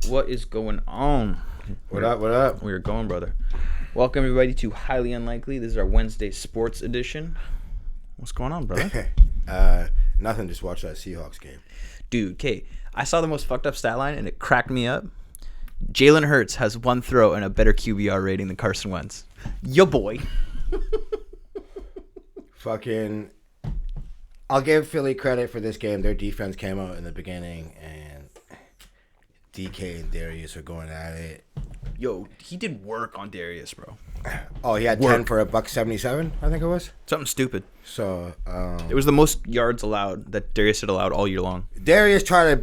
What is going on? What up? What up? We're going, brother. Welcome, everybody, to Highly Unlikely. This is our Wednesday sports edition. What's going on, brother? Nothing. Just watch that Seahawks game. Dude, okay, I saw the most fucked up stat line, and it cracked me up. Jalen Hurts has one throw and a better QBR rating than Carson Wentz. Yo, boy. Fucking. I'll give Philly credit for this game. Their defense came out in the beginning, and DK and Darius are going at it. Yo, he did work on Darius, bro. Oh, he had 10 for $177, I think it was. Something stupid. So It was the most yards allowed that Darius had allowed all year long. Darius tried to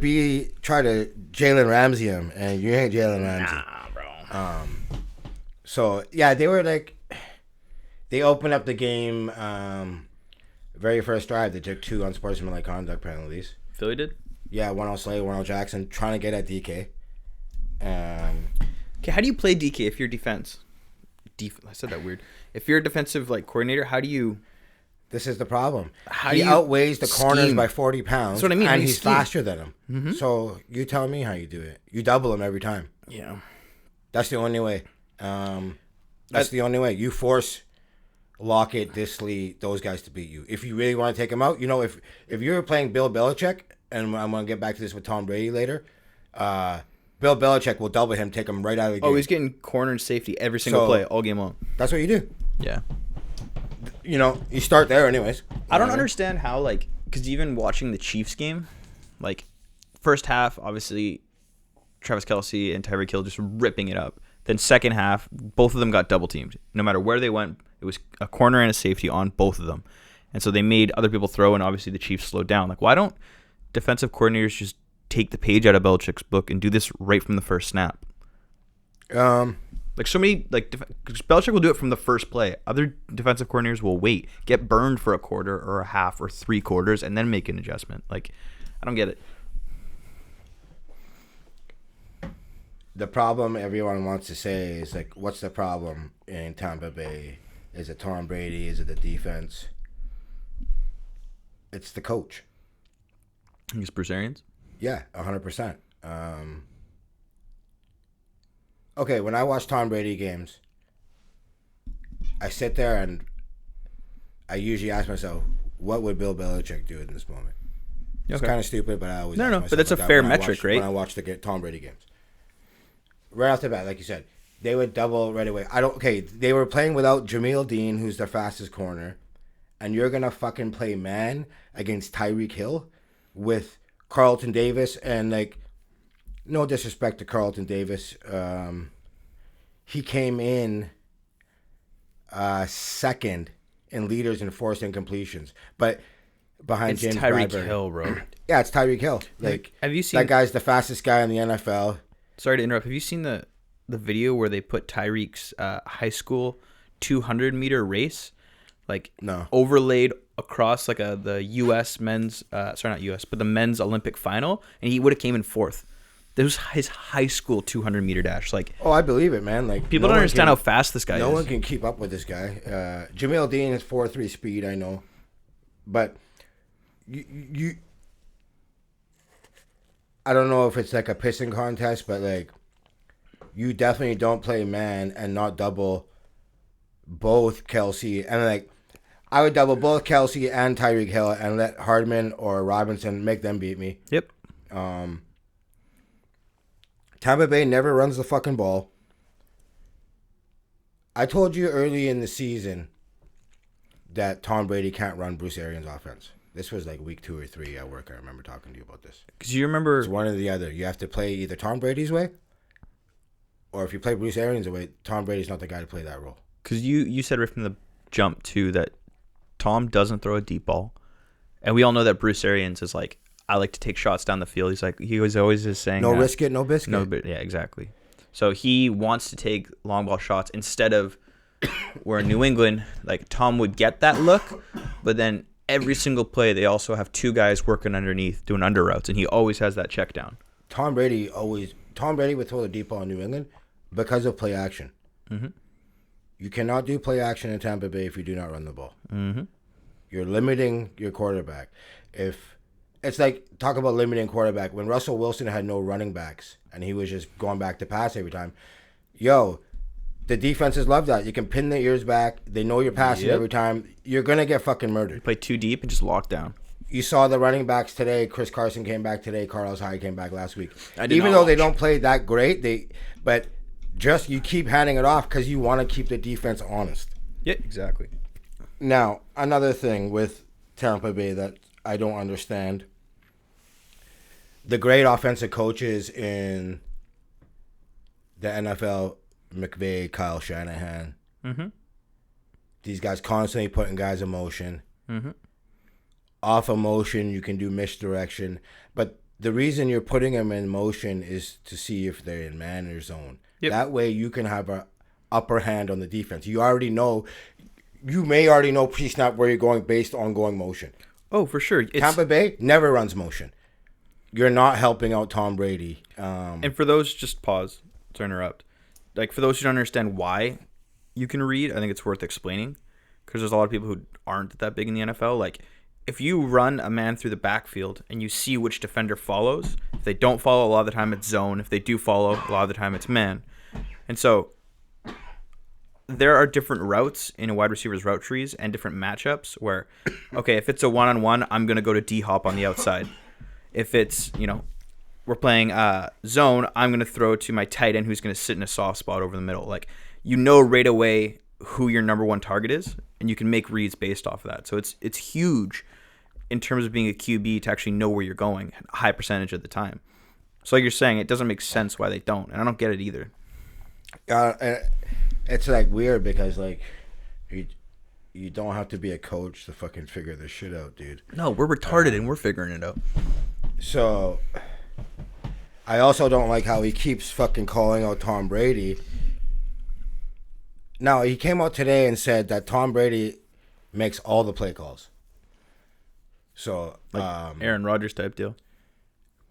Jalen Ramsey him, and you ain't Jalen Ramsey. Nah, bro. So yeah, they opened up the game. Very first drive, they took 2 unsportsmanlike conduct penalties. Philly did? Yeah, one on Slay, one on Jackson, trying to get at DK. Okay, how do you play DK if you're defense? I said that weird. If you're a defensive coordinator, how do you? This is the problem. How he do you outweighs the corners scheme? by 40 pounds. That's what I mean. And You he's scheme. faster than him. Mm-hmm. So you tell me how you do it. You double him every time. Yeah. That's the only way. That's the only way. You force Lockett, Disley, those guys to beat you. If you really want to take him out, if you're playing Bill Belichick, and I'm going to get back to this with Tom Brady later, Bill Belichick will double him, take him right out of the game. Oh, he's getting corner and safety every single play, all game long. That's what you do. Yeah. You start there anyways. I don't understand how, because even watching the Chiefs game, first half, obviously, Travis Kelce and Tyreek Hill just ripping it up. Then second half, both of them got double teamed. No matter where they went, it was a corner and a safety on both of them. And so they made other people throw, and obviously the Chiefs slowed down. Why don't defensive coordinators just take the page out of Belichick's book and do this right from the first snap? Because Belichick will do it from the first play. Other defensive coordinators will wait, get burned for a quarter or a half or 3 quarters, and then make an adjustment. I don't get it. The problem everyone wants to say is, what's the problem in Tampa Bay? Is it Tom Brady? Is it the defense? It's the coach. I think it's Bruce Arians. Yeah, 100%. Okay, when I watch Tom Brady games, I sit there and I usually ask myself, what would Bill Belichick do in this moment? It's kind of stupid, but I always ask myself but that's a that fair when metric, right? When I watch the Tom Brady games. Right off the bat, like you said, they would double right away. They were playing without Jameel Dean, who's their fastest corner, and you're going to fucking play man against Tyreek Hill with Carlton Davis, and no disrespect to Carlton Davis, he came in second in leaders in forced incompletions, but behind It's James Tyreek Bradbury. Hill, bro. Yeah, it's Tyreek Hill. Have you seen that guy's the fastest guy in the NFL? Sorry to interrupt. Have you seen the video where they put Tyreek's high school 200-meter race, No. overlaid across the U.S. men's, sorry, not U.S., but the men's Olympic final, and he would have came in 4th. This was his high school 200-meter dash. Oh, I believe it, man. People don't understand how fast this guy is. No one can keep up with this guy. Jameel Dean is 4.3 speed, I know, but you I don't know if it's a pissing contest, but you definitely don't play man and not double both Kelce, and I would double both Kelce and Tyreek Hill and let Hardman or Robinson make them beat me. Yep. Tampa Bay never runs the fucking ball. I told you early in the season that Tom Brady can't run Bruce Arians' offense. This was week 2 or 3 at work. I remember talking to you about this. Because you remember... It's one or the other. You have to play either Tom Brady's way, or if you play Bruce Arians' way, Tom Brady's not the guy to play that role. Because you said right from the jump, too, that Tom doesn't throw a deep ball. And we all know that Bruce Arians is I like to take shots down the field. He was always just saying... No risk it, no biscuit. No, but yeah, exactly. So he wants to take long ball shots instead of where in New England, Tom would get that look, but then every single play they also have 2 guys working underneath doing under routes, and he always has that check down. Tom Brady would throw the deep ball in New England because of play action. Mm-hmm. You cannot do play action in Tampa Bay if you do not run the ball. Mm-hmm. You're limiting your quarterback. If it's like, talk about limiting quarterback. When Russell Wilson had no running backs and he was just going back to pass every time, the defenses love that. You can pin their ears back. They know you're passing every time. You're going to get fucking murdered. You play too deep and just lock down. You saw the running backs today. Chris Carson came back today. Carlos Hyde came back last week. Even though they don't play that great, but just you keep handing it off because you want to keep the defense honest. Yeah, exactly. Now, another thing with Tampa Bay that I don't understand. The great offensive coaches in the NFL, McVay, Kyle Shanahan. Mm-hmm. These guys constantly putting guys in motion. Mm-hmm. Off of motion, you can do misdirection. But the reason you're putting them in motion is to see if they're in man or zone. Yep. That way you can have an upper hand on the defense. You may already know pre-snap where you're going based on going motion. Oh, for sure. Tampa Bay never runs motion. You're not helping out Tom Brady. And for those, just pause to interrupt. Like, for those who don't understand why you can read, I think it's worth explaining. Because there's a lot of people who aren't that big in the NFL. Like, if you run a man through the backfield and you see which defender follows, if they don't follow, a lot of the time it's zone. If they do follow, a lot of the time it's man. And so there are different routes in a wide receiver's route trees and different matchups where, okay, if it's a one-on-one, I'm going to go to D-hop on the outside. If it's, we're playing zone, I'm going to throw to my tight end who's going to sit in a soft spot over the middle. Like, right away who your number one target is, and you can make reads based off of that. So it's huge in terms of being a QB to actually know where you're going a high percentage of the time. So like you're saying, it doesn't make sense why they don't, and I don't get it either. It's like weird because like you don't have to be a coach to fucking figure this shit out, dude. No, we're retarded and we're figuring it out. So I also don't like how he keeps fucking calling out Tom Brady. Now, he came out today and said that Tom Brady makes all the play calls. So, like Aaron Rodgers type deal.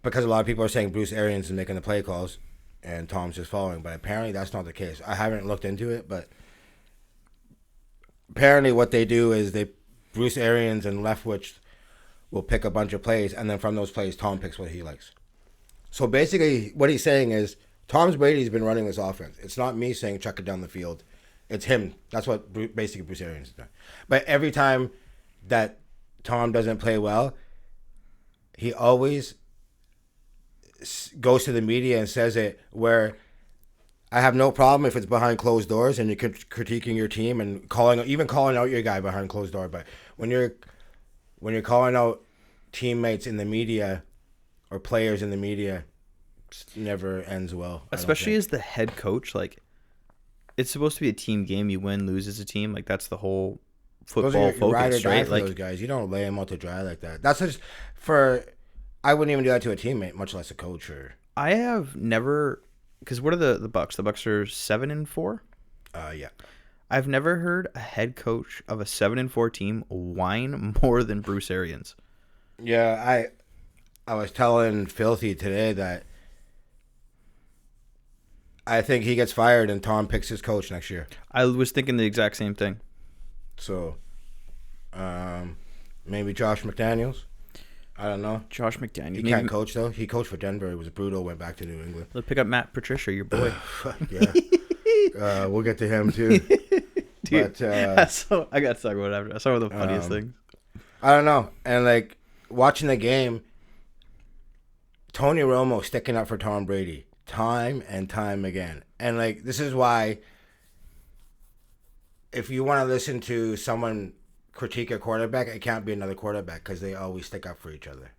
Because a lot of people are saying Bruce Arians is making the play calls and Tom's just following, but apparently that's not the case. I haven't looked into it, but apparently what they do is Bruce Arians and Leftwich will pick a bunch of plays, and then from those plays, Tom picks what he likes. So basically, what he's saying is Tom Brady's been running this offense. It's not me saying chuck it down the field. It's him. That's what basically Bruce Arians is doing. But every time that Tom doesn't play well, he always goes to the media and says it where I have no problem if it's behind closed doors and you're critiquing your team and calling out your guy behind closed door. But when you're calling out teammates in the media or players in the media, it never ends well. Especially as the head coach, like, it's supposed to be a team game. You win, lose as a team. Like, that's the whole football focus, right? Like, those guys, you don't lay them out to dry like that. That's just I wouldn't even do that to a teammate, much less a coach. I have never, because what are the Bucs? The Bucs are 7-4. Yeah. I've never heard a head coach of a 7-4 team whine more than Bruce Arians. Yeah, I was telling Filthy today that I think he gets fired and Tom picks his coach next year. I was thinking the exact same thing. So, maybe Josh McDaniels. I don't know. Josh McDaniels. He can't coach, though. He coached for Denver. He was brutal, went back to New England. Let's pick up Matt Patricia, your boy. Yeah. We'll get to him, too. Dude, but, I got to talk about it after. Some of the funniest things. I don't know. And, like, watching the game, Tony Romo sticking up for Tom Brady time and time again. And, like, this is why if you want to listen to someone critique a quarterback, it can't be another quarterback because they always stick up for each other.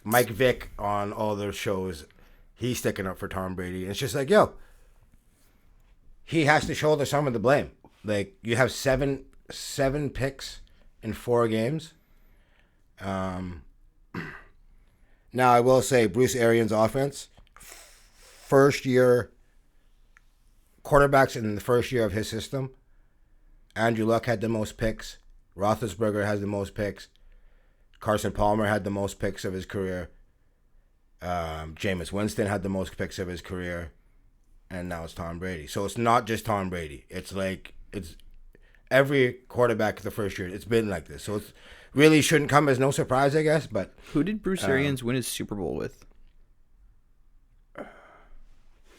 Mike Vick on all their shows, he's sticking up for Tom Brady. And it's just like, he has to shoulder some of the blame. Like, you have seven picks in 4 games. Now, I will say Bruce Arians' offense, first year quarterbacks in the first year of his system, Andrew Luck had the most picks. Roethlisberger has the most picks. Carson Palmer had the most picks of his career. Jameis Winston had the most picks of his career. And now it's Tom Brady. So it's not just Tom Brady. It's like, every quarterback the first year. It's been like this. So it really shouldn't come as no surprise, I guess. But who did Bruce Arians win his Super Bowl with?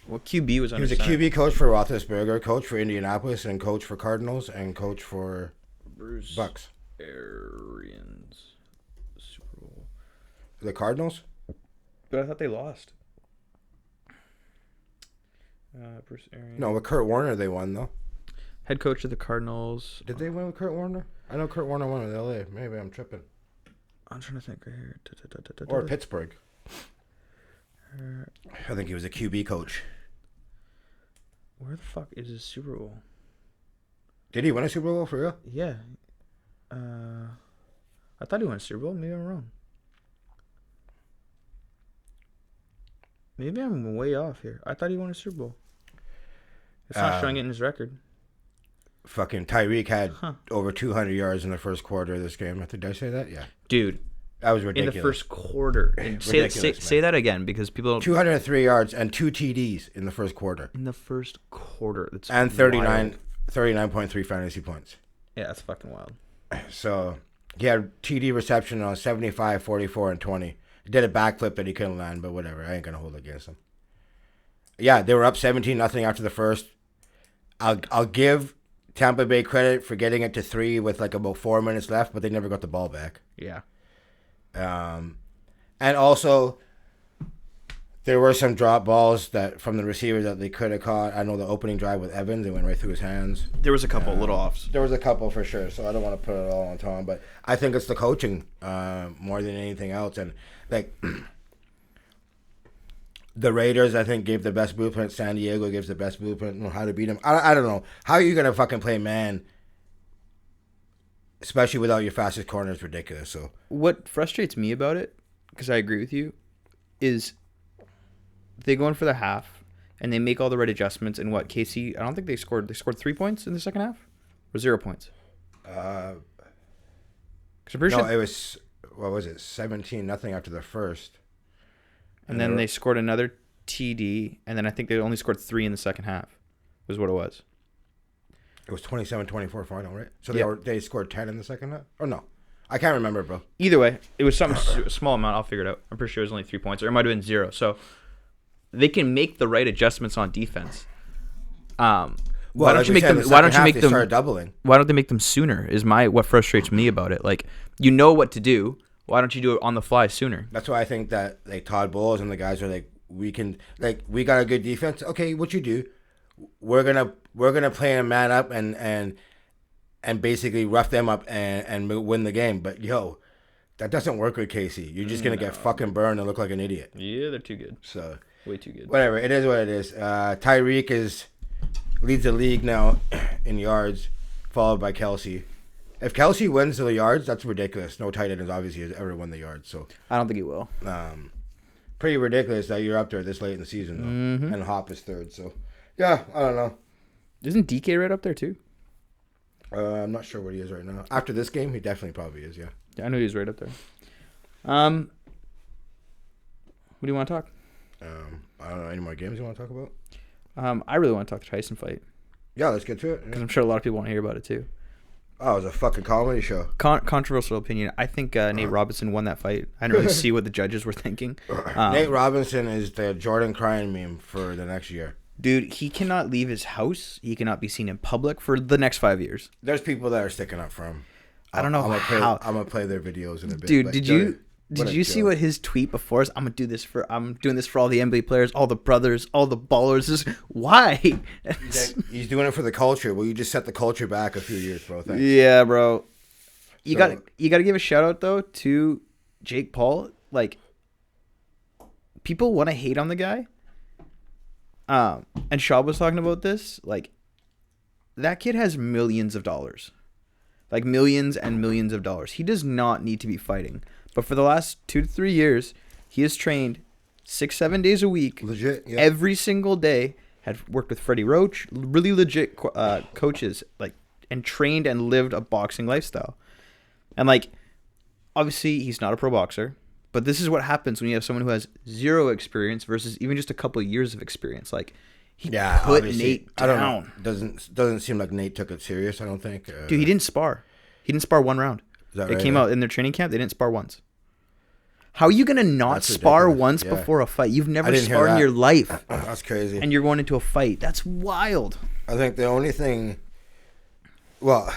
What QB was on? He was a QB coach for Roethlisberger, coach for Indianapolis, and coach for Cardinals, and coach for Bruce Bucks. Arians Super Bowl. The Cardinals? But I thought they lost. Bruce Arians. No, with Kurt Warner they won though. Head coach of the Cardinals. Did they win with Kurt Warner? I know Kurt Warner won with LA. Maybe I'm tripping. I'm trying to think right here. Or Pittsburgh. I think he was a QB coach. Where the fuck is his Super Bowl? Did he win a Super Bowl for real? Yeah. I thought he won a Super Bowl. Maybe I'm wrong. Maybe I'm way off here. I thought he won a Super Bowl. It's not showing it in his record. Fucking Tyreek had over 200 yards in the first quarter of this game. Did I say that? Yeah. Dude. That was ridiculous. In the first quarter. And say that again because people don't... 203 yards and 2 TDs in the first quarter. In the first quarter. That's and 39.3 fantasy points. Yeah, that's fucking wild. So he had TD reception on 75, 44, and 20. He did a backflip that he couldn't land, but whatever. I ain't going to hold it against him. Yeah, they were up 17-0 after the first. I'll give Tampa Bay credit for getting it to 3 with like about 4 minutes left, but they never got the ball back. Yeah. And also, there were some drop balls that from the receiver that they could have caught. I know the opening drive with Evans, it went right through his hands. There was a couple little offs. There was a couple for sure, so I don't want to put it all on Tom, but I think it's the coaching more than anything else. And like the Raiders, I think, gave the best blueprint. San Diego gives the best blueprint on how to beat them. I don't know. How are you going to fucking play man, especially without your fastest corner, is ridiculous. So what frustrates me about it, because I agree with you, is they go in for the half and they make all the right adjustments. And what, KC, I don't think they scored 3 points in the second half? Or 0 points? No, sure it was, what was it, 17-0 after the first. And then they scored another TD, and then I think they only scored 3 in the second half, was what it was. It was 27-24 final, right? So they scored 10 in the second half? Oh, no. I can't remember, bro. Either way, it was some small amount. I'll figure it out. I'm pretty sure it was only 3 points, or it might have been 0. So they can make the right adjustments on defense. Why don't you make them? Why don't you make them start doubling? Why don't they make them sooner? Is what frustrates me about it. Like, you know what to do. Why don't you do it on the fly sooner? That's why I think that like Todd Bowles and the guys are like, we got a good defense. Okay, what you do? We're gonna play a man up and basically rough them up and win the game. But that doesn't work with KC. You're just gonna get fucking burned and look like an idiot. Yeah, they're too good. So way too good. Whatever, it is what it is. Tyreek leads the league now in yards, followed by Kelsey. If Kelsey wins the yards, that's ridiculous. No tight end has obviously ever won the yards. So I don't think he will. Pretty ridiculous that you're up there this late in the season, though. Mm-hmm. And Hop is third. So, yeah, I don't know. Isn't DK right up there, too? I'm not sure what he is right now. After this game, he definitely probably is, yeah. Yeah, I know he's right up there. What do you want to talk? I don't know. Any more games you want to talk about? I really want to talk the Tyson fight. Yeah, let's get to it. Because I'm sure a lot of people want to hear about it, too. Oh, it was a fucking comedy show. Controversial opinion. I think Nate Robinson won that fight. I didn't really see what the judges were thinking. Nate Robinson is the Jordan crying meme for the next year. Dude, he cannot leave his house. He cannot be seen in public for the next 5 years. There's people that are sticking up for him. I don't know how. I'm going to play their videos in a bit. Dude, did you see what his tweet before is? I'm doing this for all the NBA players, all the brothers, all the ballers. Why? He's doing it for the culture. Well, you just set the culture back a few years, bro. Thanks. Yeah, bro. You got to give a shout out though to Jake Paul. Like, people want to hate on the guy. And Shaw was talking about this. Like, that kid has millions of dollars. Like, millions and millions of dollars. He does not need to be fighting. But for the last 2 to 3 years, he has trained 6-7 days a week. Legit, yeah. Every single day. Had worked with Freddie Roach. Really legit coaches. Like, and trained and lived a boxing lifestyle. And, like, obviously, he's not a pro boxer. But this is what happens when you have someone who has zero experience versus even just a couple of years of experience. Like, He Yeah, put obviously. Nate I don't know. down. Doesn't seem like Nate took it serious. I don't think. Dude, he didn't spar. He didn't spar one round. Is that It right? came out in their training camp. They didn't spar once. How are you gonna not That's spar ridiculous. once Yeah. before a fight? You've I never didn't hear sparred in that. your life, That's crazy. and you're going into a fight. That's wild. I think the only thing, well,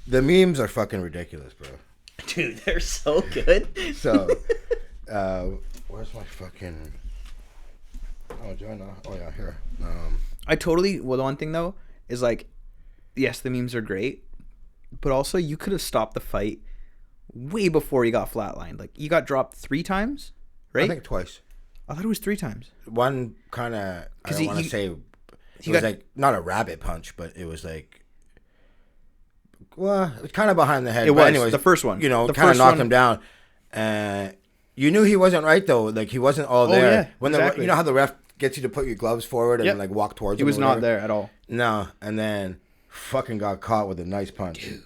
the memes are fucking ridiculous, bro. Dude, they're so good. So, where's my fucking? Oh, Jonah. Oh yeah, here. Well, the one thing though is like, yes, the memes are great, but also you could have stopped the fight way before he got flatlined. Like, you got dropped 3 times, right? I think twice. I thought it was 3 times. One kind of. I don't want to say. It was like not a rabbit punch, but it was like. Well, it was kind of behind the head. It but was anyways, the first one. You know, The kind of first knocked one- him down. You knew he wasn't right though. Like he wasn't all there. yeah, when exactly. you know how the ref gets you to put your gloves forward and Yep. like walk towards He him. was or not whatever? there at all. No, and then fucking got caught with a nice punch. Dude.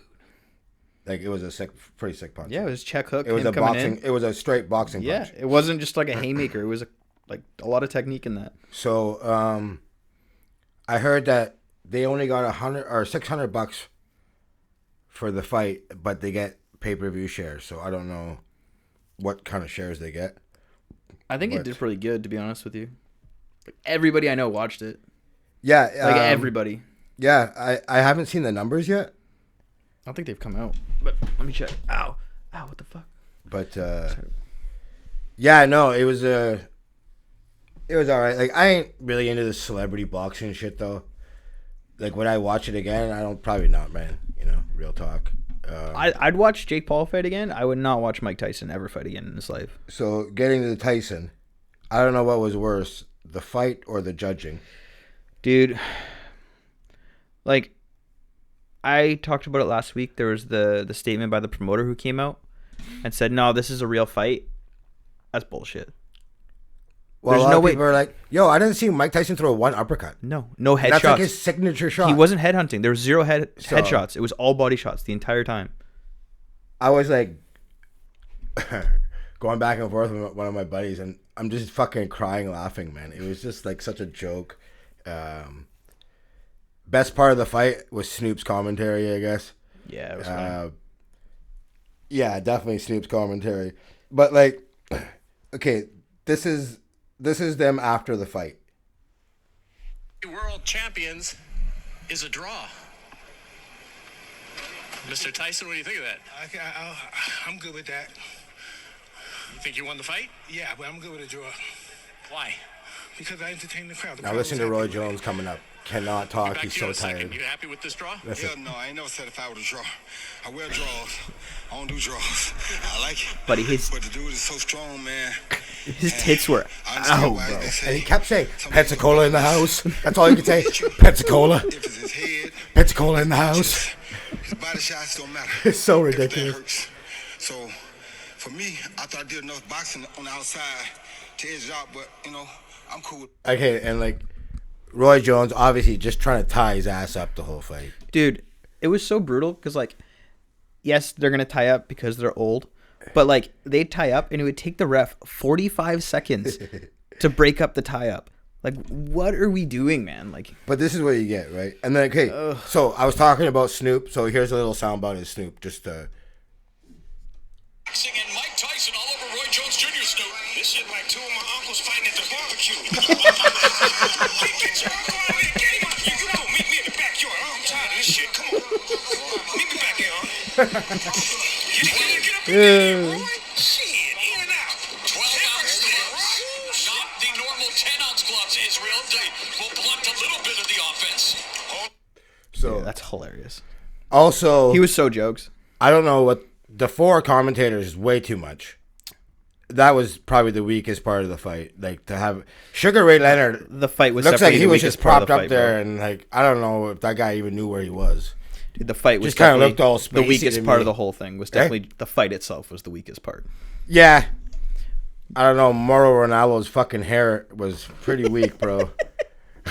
Like it was a pretty sick punch. Yeah, it was check hook. It was him a coming boxing. in. It was a straight boxing Yeah, punch. it wasn't just like a haymaker. It was like a lot of technique in that. So, I heard that they only got $100 or $600 for the fight, but they get pay-per-view shares. So I don't know what kind of shares they get. I think it did pretty good, to be honest with you. Like, everybody I know watched it. Yeah, Like everybody. Yeah, I haven't seen the numbers yet, I don't think they've come out. But let me check. Ow, what the fuck? but yeah, no, it was all right. Like I ain't really into the celebrity boxing shit though. Like would I watch it again? I don't, probably not, man. You know, real talk. I'd watch Jake Paul fight again. I would not watch Mike Tyson ever fight again in his life. So getting to the Tyson, I don't know what was worse, the fight or the judging. Dude, like, I talked about it last week. There was the statement by the promoter who came out and said, no, this is a real fight. That's bullshit. Well, There's a lot no of way. people are like, yo, I didn't see Mike Tyson throw one uppercut. No That's headshots. like his signature shot. He wasn't headhunting. There was 0 So- headshots. It was all body shots the entire time. I was like going back and forth with one of my buddies, and I'm just fucking crying laughing, man. It was just like such a joke. Best part of the fight was Snoop's commentary, I guess. Yeah, it was funny. Yeah, definitely Snoop's commentary. But like, okay, this is them after the fight. World champions is a draw. Mr. Tyson, what do you think of that? I'm good with that. You think you won the fight? Yeah, but I'm good with a draw Why? because I entertain the crowd. The Now crowd listen was to Roy happy with Jones coming up. Cannot talk. Back He's to you so in a second. tired. You happy with this draw? Listen. it. Hell no, I ain't never said if I would a draw. I wear draws. I don't do draws. I like it. Buddy, his But the dude is so strong, man. tits were I understand ow, why bro. they say And he kept saying, somebody- Pensacola in the house. That's all you could say. Pensacola. If it's his head, Pensacola in the house. his body shots don't matter. It's so Everything ridiculous. hurts. So, for me, I thought I did enough boxing on the outside to edge it out, but, you know, I'm cool. Okay, and like Roy Jones obviously just trying to tie his ass up the whole fight. Dude, it was so brutal because, like, yes, they're going to tie up because they're old, but, like, they'd tie up and it would take the ref 45 seconds to break up the tie up. Like, what are we doing, man? Like, But this is what you get, right? And then, okay, so I was talking about Snoop, so here's a little sound about his Snoop. Just, And Mike Tyson all over Roy Jones Jr. Snoop. This shit like two of my uncles fighting at the barbecue. You know, meet me in the backyard. I'm tired of this shit. Come on. Meet me back here, huh? Get up in there, Roy. Shit, in and out. 12-ounce gloves. Not the normal 10-ounce gloves, Israel. They will blunt a little bit of the offense. so that's hilarious. also, He was so jokes. I don't know what, the 4 commentators is way too much. That was probably the weakest part of the fight. Like, to have Sugar Ray Leonard, The fight was looks like definitely he the was weakest just part of propped the up fight, there, bro. and like, I don't know if that guy even knew where he was. Dude, the fight was Just kinda definitely looked all the spacey weakest to part me. of the whole thing. Was definitely the fight itself was the weakest part. Yeah. I don't know. Mauro Ronaldo's fucking hair was pretty weak, bro.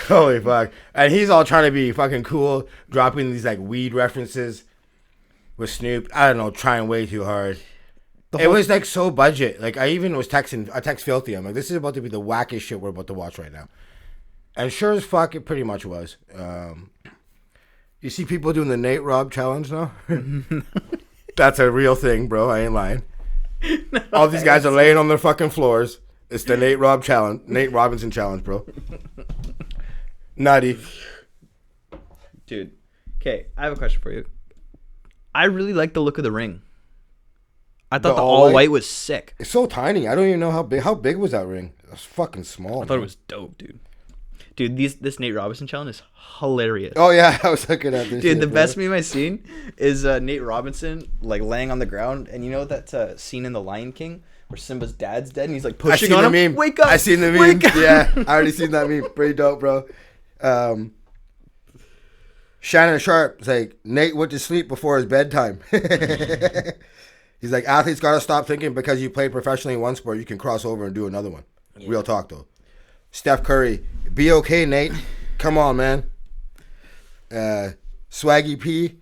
Holy fuck. And he's all trying to be fucking cool, dropping these like weed references with Snoop. I don't know, trying way too hard. It was like so budget. Like I even was texting, I text Filthy. I'm like, this is about to be the wackest shit we're about to watch right now. And sure as fuck, it pretty much was. You see people doing the Nate Robb challenge now? That's a real thing, bro. I ain't lying. No, all these guys are laying on their fucking floors. It's the Nate Robb challenge. Nate Robinson challenge, bro. Nutty. Dude. Okay, I have a question for you. I really like the look of the ring. I thought the all white was sick. It's so tiny. I don't even know how big. How big was that ring? It was fucking small. I thought it was dope, dude. Dude, this Nate Robinson challenge is hilarious. Oh yeah, I was looking at this. Dude, the best meme I've seen is Nate Robinson like laying on the ground, and you know that scene in The Lion King where Simba's dad's dead, and he's like pushing on him. Meme. Wake up! I seen the meme. Yeah, I already seen that meme. Pretty dope, bro. Shannon Sharp is like, Nate went to sleep before his bedtime. He's like, athletes gotta stop thinking because you played professionally in one sport, you can cross over and do another one. Yeah. Real talk though. Steph Curry, be okay, Nate. Come on, man. Swaggy P,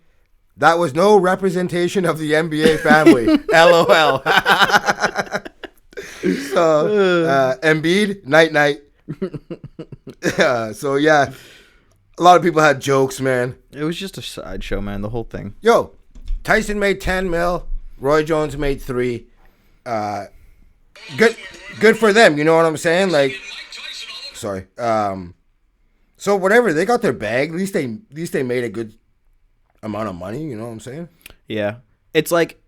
that was no representation of the NBA family. LOL. So, Embiid, night. So, yeah. A lot of people had jokes, man. It was just a sideshow, man, the whole thing. Yo, Tyson made 10 mil. Roy Jones made 3. Good for them, you know what I'm saying? Like, sorry. So whatever, they got their bag. At least they made a good amount of money, you know what I'm saying? Yeah. It's like,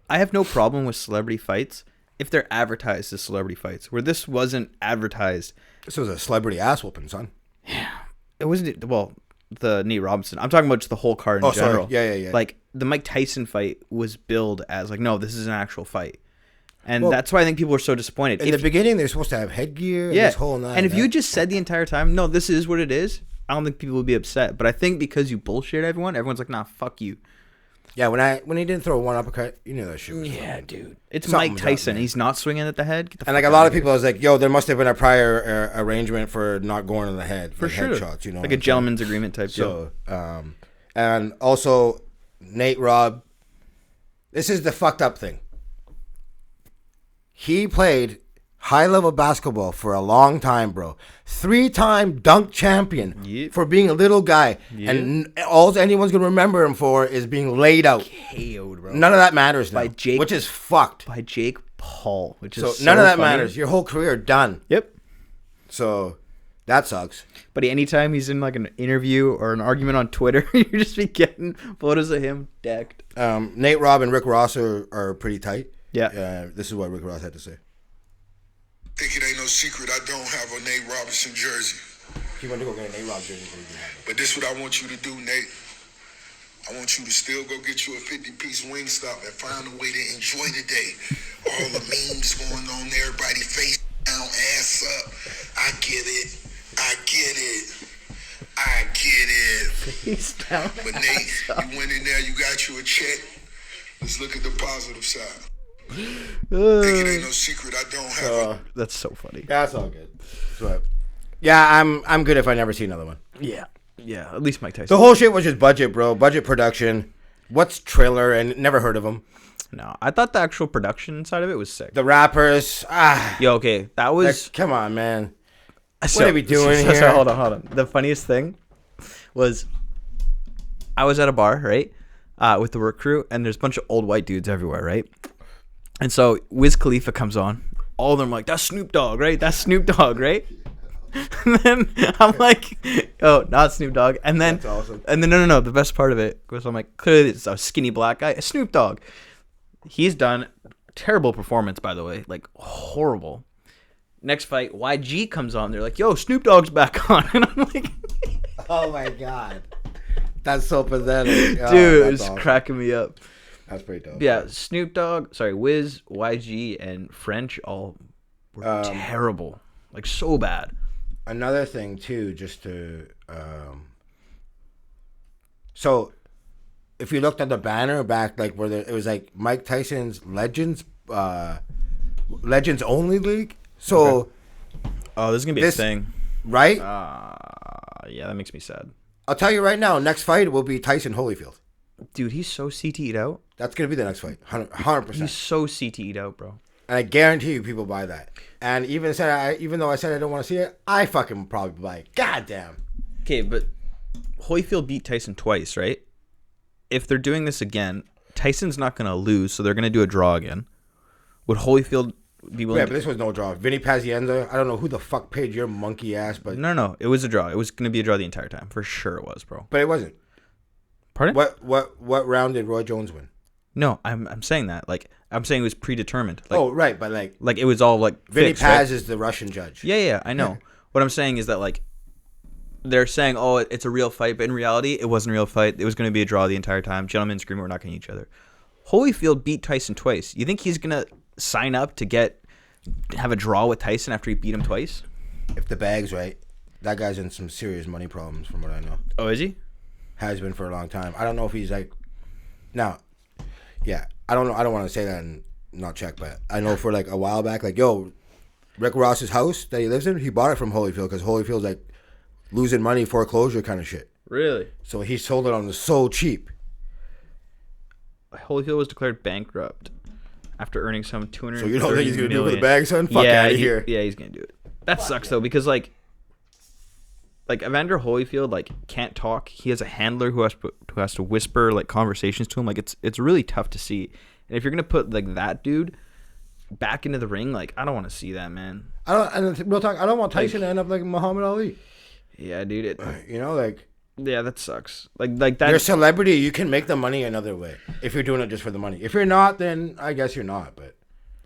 I have no problem with celebrity fights if they're advertised as celebrity fights. Where this wasn't advertised. This was a celebrity ass whooping, son. Yeah. It wasn't, well, the Nate Robinson. I'm talking about just the whole card in general. Sorry. Yeah. Like, the Mike Tyson fight was billed as, like, no, this is an actual fight. And that's why I think people are so disappointed. In the beginning, they're supposed to have headgear and this whole night. And if you just said the entire time, no, this is what it is, I don't think people would be upset. But I think because you bullshit everyone's like, nah, fuck you. Yeah, when he didn't throw one uppercut, you knew that shit was fucking, dude. It's Mike Tyson. He's not swinging at the head. And like a lot of people, I was like, yo, there must have been a prior arrangement for not going on the head. For sure. Headshots, you know. Like a gentleman's agreement type deal. So, and also, Nate Robb, this is the fucked up thing. He played high-level basketball for a long time, bro. 3-time dunk champion for being a little guy. Yep. And all anyone's going to remember him for is being laid out. KO'd, bro. None of that matters now, which is fucked. By Jake Paul, which is so none of that matters. Your whole career done. Yep. So that sucks. But anytime he's in like an interview or an argument on Twitter, you just be getting photos of him decked. Nate Robb and Rick Ross are pretty tight. Yeah. This is what Rick Ross had to say. Think it ain't no secret I don't have a Nate Robinson jersey. He went to go get a Nate Robb jersey. But this is what I want you to do, Nate. I want you to still go get you a 50-piece Wingstop and find a way to enjoy the day. All the memes going on there, everybody face down, ass up. I get it. Face down. But Nate, you went in there, you got you a check. Let's look at the positive side. Think it ain't no secret I don't have That's so funny. That's all good. But, yeah, I'm good if I never see another one. Yeah, at least Mike Tyson. The whole shit was just budget, bro. Budget production. What's Triller? And never heard of him. No, I thought the actual production side of it was sick. The rappers. Yo, okay, that was... come on, man. What are we doing here? So, hold on. The funniest thing was I was at a bar, right, with the work crew, and there's a bunch of old white dudes everywhere, right? And so Wiz Khalifa comes on. All of them are like, that's Snoop Dogg, right? That's Snoop Dogg, right? And then I'm like, oh, not Snoop Dogg. And then, that's awesome. And then no. The best part of it was I'm like, clearly it's a skinny black guy, Snoop Dogg. He's done terrible performance, by the way, like horrible. Next fight, YG comes on. They're like, yo, Snoop Dogg's back on. And I'm like, oh my God. That's so pathetic. Dude, it's awesome. Cracking me up. That's pretty dope. Yeah, Snoop Dogg, Wiz, YG, and French all were terrible. Like, so bad. Another thing, too, just to... so, if you looked at the banner back, like, where it was, like, Mike Tyson's Legends Only League. So... Okay. Oh, this is going to be a thing. Right? Yeah, that makes me sad. I'll tell you right now, next fight will be Tyson Holyfield. Dude, he's so CT'd out. That's going to be the next fight. 100%. He's so CT'd out, bro. And I guarantee you people buy that. And even though I said I don't want to see it, I fucking probably buy it. God damn. Okay, but Holyfield beat Tyson twice, right? If they're doing this again, Tyson's not going to lose, so they're going to do a draw again. Would Holyfield be willing Yeah, but this was no draw. Vinny Pazienza, I don't know who the fuck paid your monkey ass, but... No, it was a draw. It was going to be a draw the entire time. For sure it was, bro. But it wasn't. Pardon? What round did Roy Jones win? No, I'm saying that. Like, I'm saying it was predetermined. Like, oh, right, but like it was all like Vinny fixed, Paz right? is the Russian judge. Yeah, I know. What I'm saying is that, like, they're saying, oh, it's a real fight, but in reality, it wasn't a real fight. It was going to be a draw the entire time. Gentlemen's agreement, we're not going to each other. Holyfield beat Tyson twice. You think he's going to sign up to have a draw with Tyson after he beat him twice? If the bag's right, that guy's in some serious money problems from what I know. Oh, is he? Has been for a long time. I don't know if he's like... Now, yeah, I don't know. I don't want to say that and not check, but I know for like a while back, like, yo, Rick Ross's house that he lives in, he bought it from Holyfield because Holyfield's like losing money, foreclosure kind of shit. Really? So he sold it on the so cheap. Holyfield was declared bankrupt after earning some $230 So you don't think he's going to do it for the million. bag, son? Fuck out of here. Yeah, he's going to do it. That sucks, though, because, like Evander Holyfield, like, can't talk. He has a handler who has to whisper, like, conversations to him. Like, it's really tough to see. And if you're going to put, like, that dude back into the ring, like, I don't want to see that, man. I don't want Tyson to end up like Muhammad Ali. Yeah, dude. You know, like... Yeah, that sucks. Like that. You're a celebrity. You can make the money another way if you're doing it just for the money. If you're not, then I guess you're not. But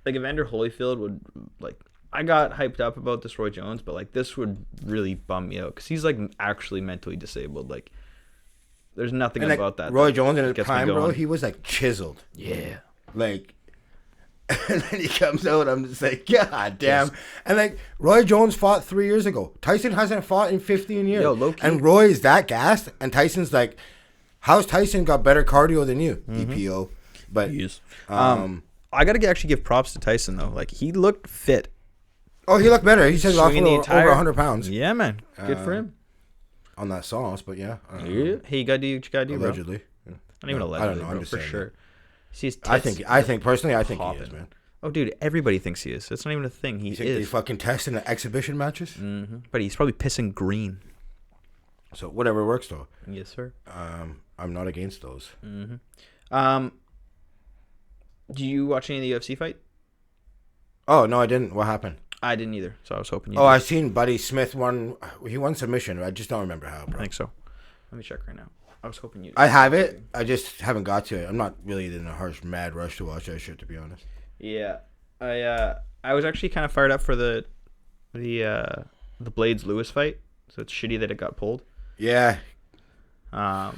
like Evander Holyfield would, like, I got hyped up about this Roy Jones, but like this would really bum me out because he's like actually mentally disabled. Like, there's nothing and, like, about that. Roy that Jones in his gets me prime, bro, going. he was like chiseled. Yeah. Like, and then he comes out, I'm just like, God damn. Yes. And like, Roy Jones fought 3 years ago. Tyson hasn't fought in 15 years. Yo, low-key. And Roy is that gassed, and Tyson's like, how's Tyson got better cardio than you? Mm-hmm. EPO. But I gotta actually give props to Tyson though. Like, he looked fit. Oh, he looked better. He said he lost Swinging the over 100 pounds. Yeah, man. Good for him. On that sauce, but yeah. Yeah. Hey, you gotta do what you gotta do, allegedly. Bro. Not even allegedly, I don't know. bro, I'm just for saying sure. See his I tits think personally, I think popping. he is, man. Oh, dude, everybody thinks he is. That's not even a thing. He You think is. they fucking test in the exhibition matches? Mm-hmm. But he's probably pissing green. So whatever works, though. Yes, sir. I'm not against those. Mm-hmm. Do you watch any of the UFC fight? Oh no, I didn't. What happened? I didn't either, so I was hoping you. Oh, did. I seen Buddy Smith won. He won submission. I just don't remember how, bro. I think so. Let me check right now. I was hoping you. I have it. I just haven't got to it. I'm not really in a harsh, mad rush to watch that shit, to be honest. Yeah, I was actually kind of fired up for the Blades Lewis fight. So it's shitty that it got pulled. Yeah. But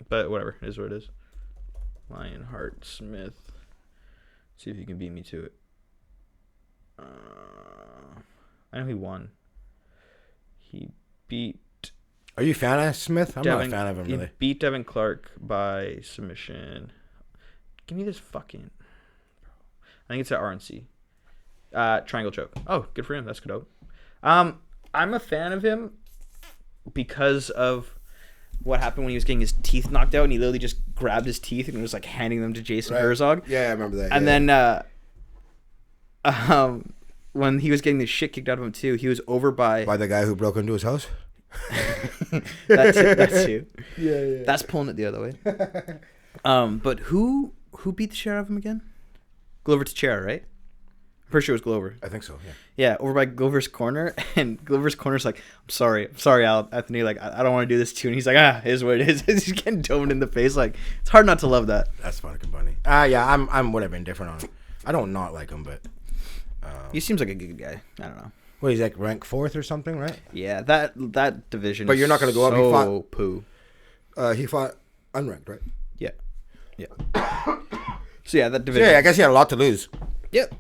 whatever, it is what it is. Lionheart Smith. See if you can beat me to it. I know he won. He beat. Are you a fan of Smith? I'm not a fan of him, really. He beat Devin Clark by submission. Give me this fucking. I think it's at RNC. Triangle choke. Oh, good for him. That's good. I'm a fan of him because of what happened when he was getting his teeth knocked out and he literally just grabbed his teeth and was like handing them to Jason Herzog. Yeah, I remember that. And then when he was getting the shit kicked out of him too, he was over by the guy who broke into his house. That's too. Yeah. That's pulling it the other way. But who beat the shit out of him again? Glover Teixeira, right? I'm pretty sure it was Glover. I think so. Yeah. Yeah, over by Glover's corner, and Glover's corner's like, I'm sorry, Anthony. Like, I don't want to do this to you. And he's like, it is what it is. He's getting domed in the face. Like, it's hard not to love that. That's fucking funny. Yeah, I'm whatever indifferent on him. I don't not like him, but He seems like a good guy. I don't know. What, he's like ranked 4th or something, right? Yeah, that division. But you're not gonna go up. So He fought poo. He fought unranked, right? Yeah. So yeah, that division. Yeah, I guess he had a lot to lose. Yep.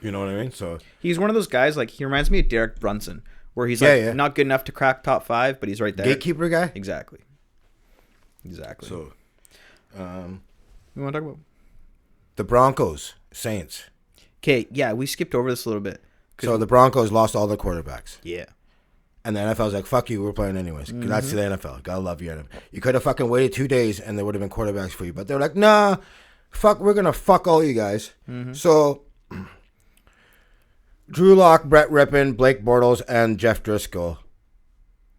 You know what I mean? So He's one of those guys, like, he reminds me of Derek Brunson, where he's not good enough to crack top 5, but he's right there. Gatekeeper guy. Exactly. So, we want to talk about the Broncos, Saints. Okay, yeah, we skipped over this a little bit. So the Broncos lost all their quarterbacks. Yeah. And the NFL's like, fuck you, we're playing anyways. That's the NFL. Gotta love you. You could have fucking waited 2 days and there would have been quarterbacks for you. But they're like, nah, fuck, we're gonna fuck all you guys. So Drew Lock, Brett Rippon, Blake Bortles, and Jeff Driscoll,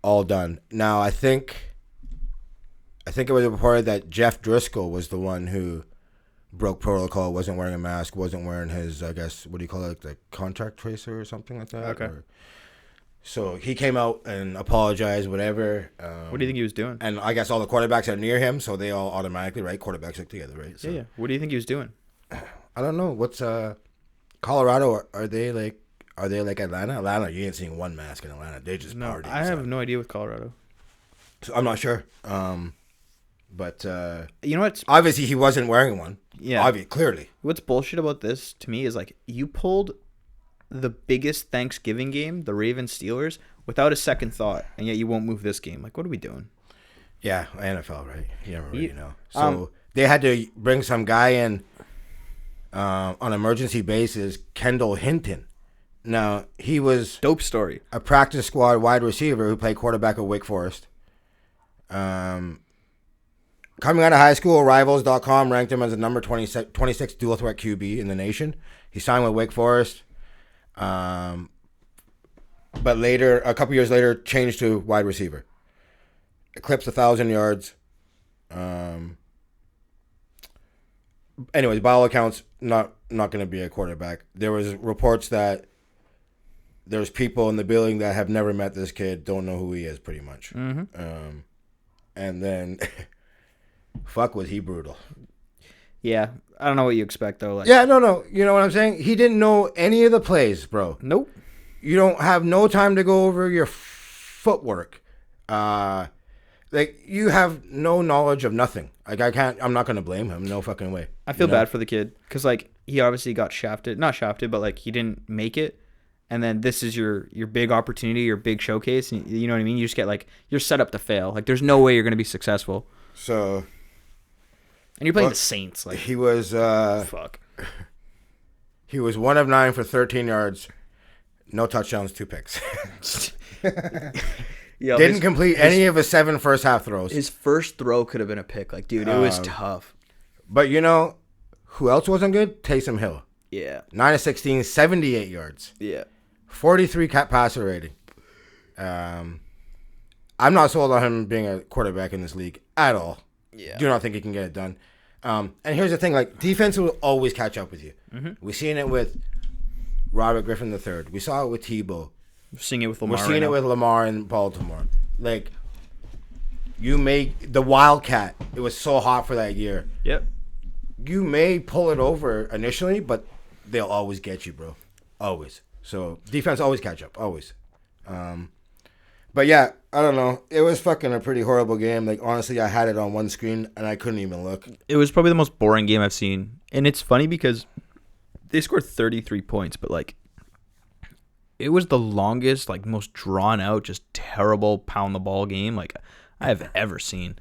all done. Now I think it was reported that Jeff Driscoll was the one who broke protocol, wasn't wearing a mask, wasn't wearing his, I guess, what do you call it, the contact tracer or something like that. Okay. So he came out and apologized, whatever. What do you think he was doing? And I guess all the quarterbacks are near him, so they all automatically, right? Quarterbacks stick together, right? So, Yeah. What do you think he was doing? I don't know. What's Colorado? Are they like Atlanta? Atlanta, you ain't seeing one mask in Atlanta. They just No, party. I have no idea with Colorado. So I'm not sure. But You know what's obviously he wasn't wearing one. Yeah. Clearly. What's bullshit about this to me is like you pulled the biggest Thanksgiving game, the Ravens Steelers, without a second thought, and yet you won't move this game. Like, what are we doing? Yeah, NFL, right? You never really know. So they had to bring some guy in on an emergency basis, Kendall Hinton. Now, he was Dope story. a practice squad wide receiver who played quarterback at Wake Forest. Coming out of high school, Rivals.com ranked him as the number 26 dual threat QB in the nation. He signed with Wake Forest, but later, a couple years later, changed to wide receiver. Eclipsed 1,000 yards. Anyways, by all accounts, not going to be a quarterback. There was reports that there's people in the building that have never met this kid, don't know who he is, pretty much. Mm-hmm. And then, fuck, was he brutal. Yeah, I don't know what you expect though. Like, Yeah, no. You know what I'm saying? He didn't know any of the plays, bro. nope. You don't have no time to go over your footwork. Like, you have no knowledge of nothing. Like, I'm not going to blame him. No fucking way. I feel You know? bad for the kid because like he obviously got shafted, not shafted, but like he didn't make it. And then this is your big opportunity, your big showcase. And you know what I mean? You just get like, you're set up to fail. Like there's no way you're going to be successful. So, And you're playing the Saints. Like, he was, fuck. he was 1 of 9 for 13 yards. No touchdowns, 2 picks. Yo, Didn't complete any of his 7 first half throws. His first throw could have been a pick. Like, dude, it was tough. But you know who else wasn't good? Taysom Hill. Yeah. 9 of 16, 78 yards. Yeah. 43 passer rating. I'm not sold on him being a quarterback in this league at all. Yeah. Do not think he can get it done. And here's the thing, like, defense will always catch up with you. Mm-hmm. We're seeing it with Robert Griffin III. We saw it with Tebow. We're seeing it with Lamar. We're seeing it with Lamar in Baltimore. Like, you make the Wildcat. It was so hot for that year. Yep. You may pull it over initially, but they'll always get you, bro. Always. So defense always catch up. Always. But yeah, I don't know. It was fucking a pretty horrible game. Like, honestly, I had it on one screen and I couldn't even look. It was probably the most boring game I've seen. And it's funny because they scored 33 points, but like it was the longest, like most drawn out, just terrible pound the ball game like I have ever seen.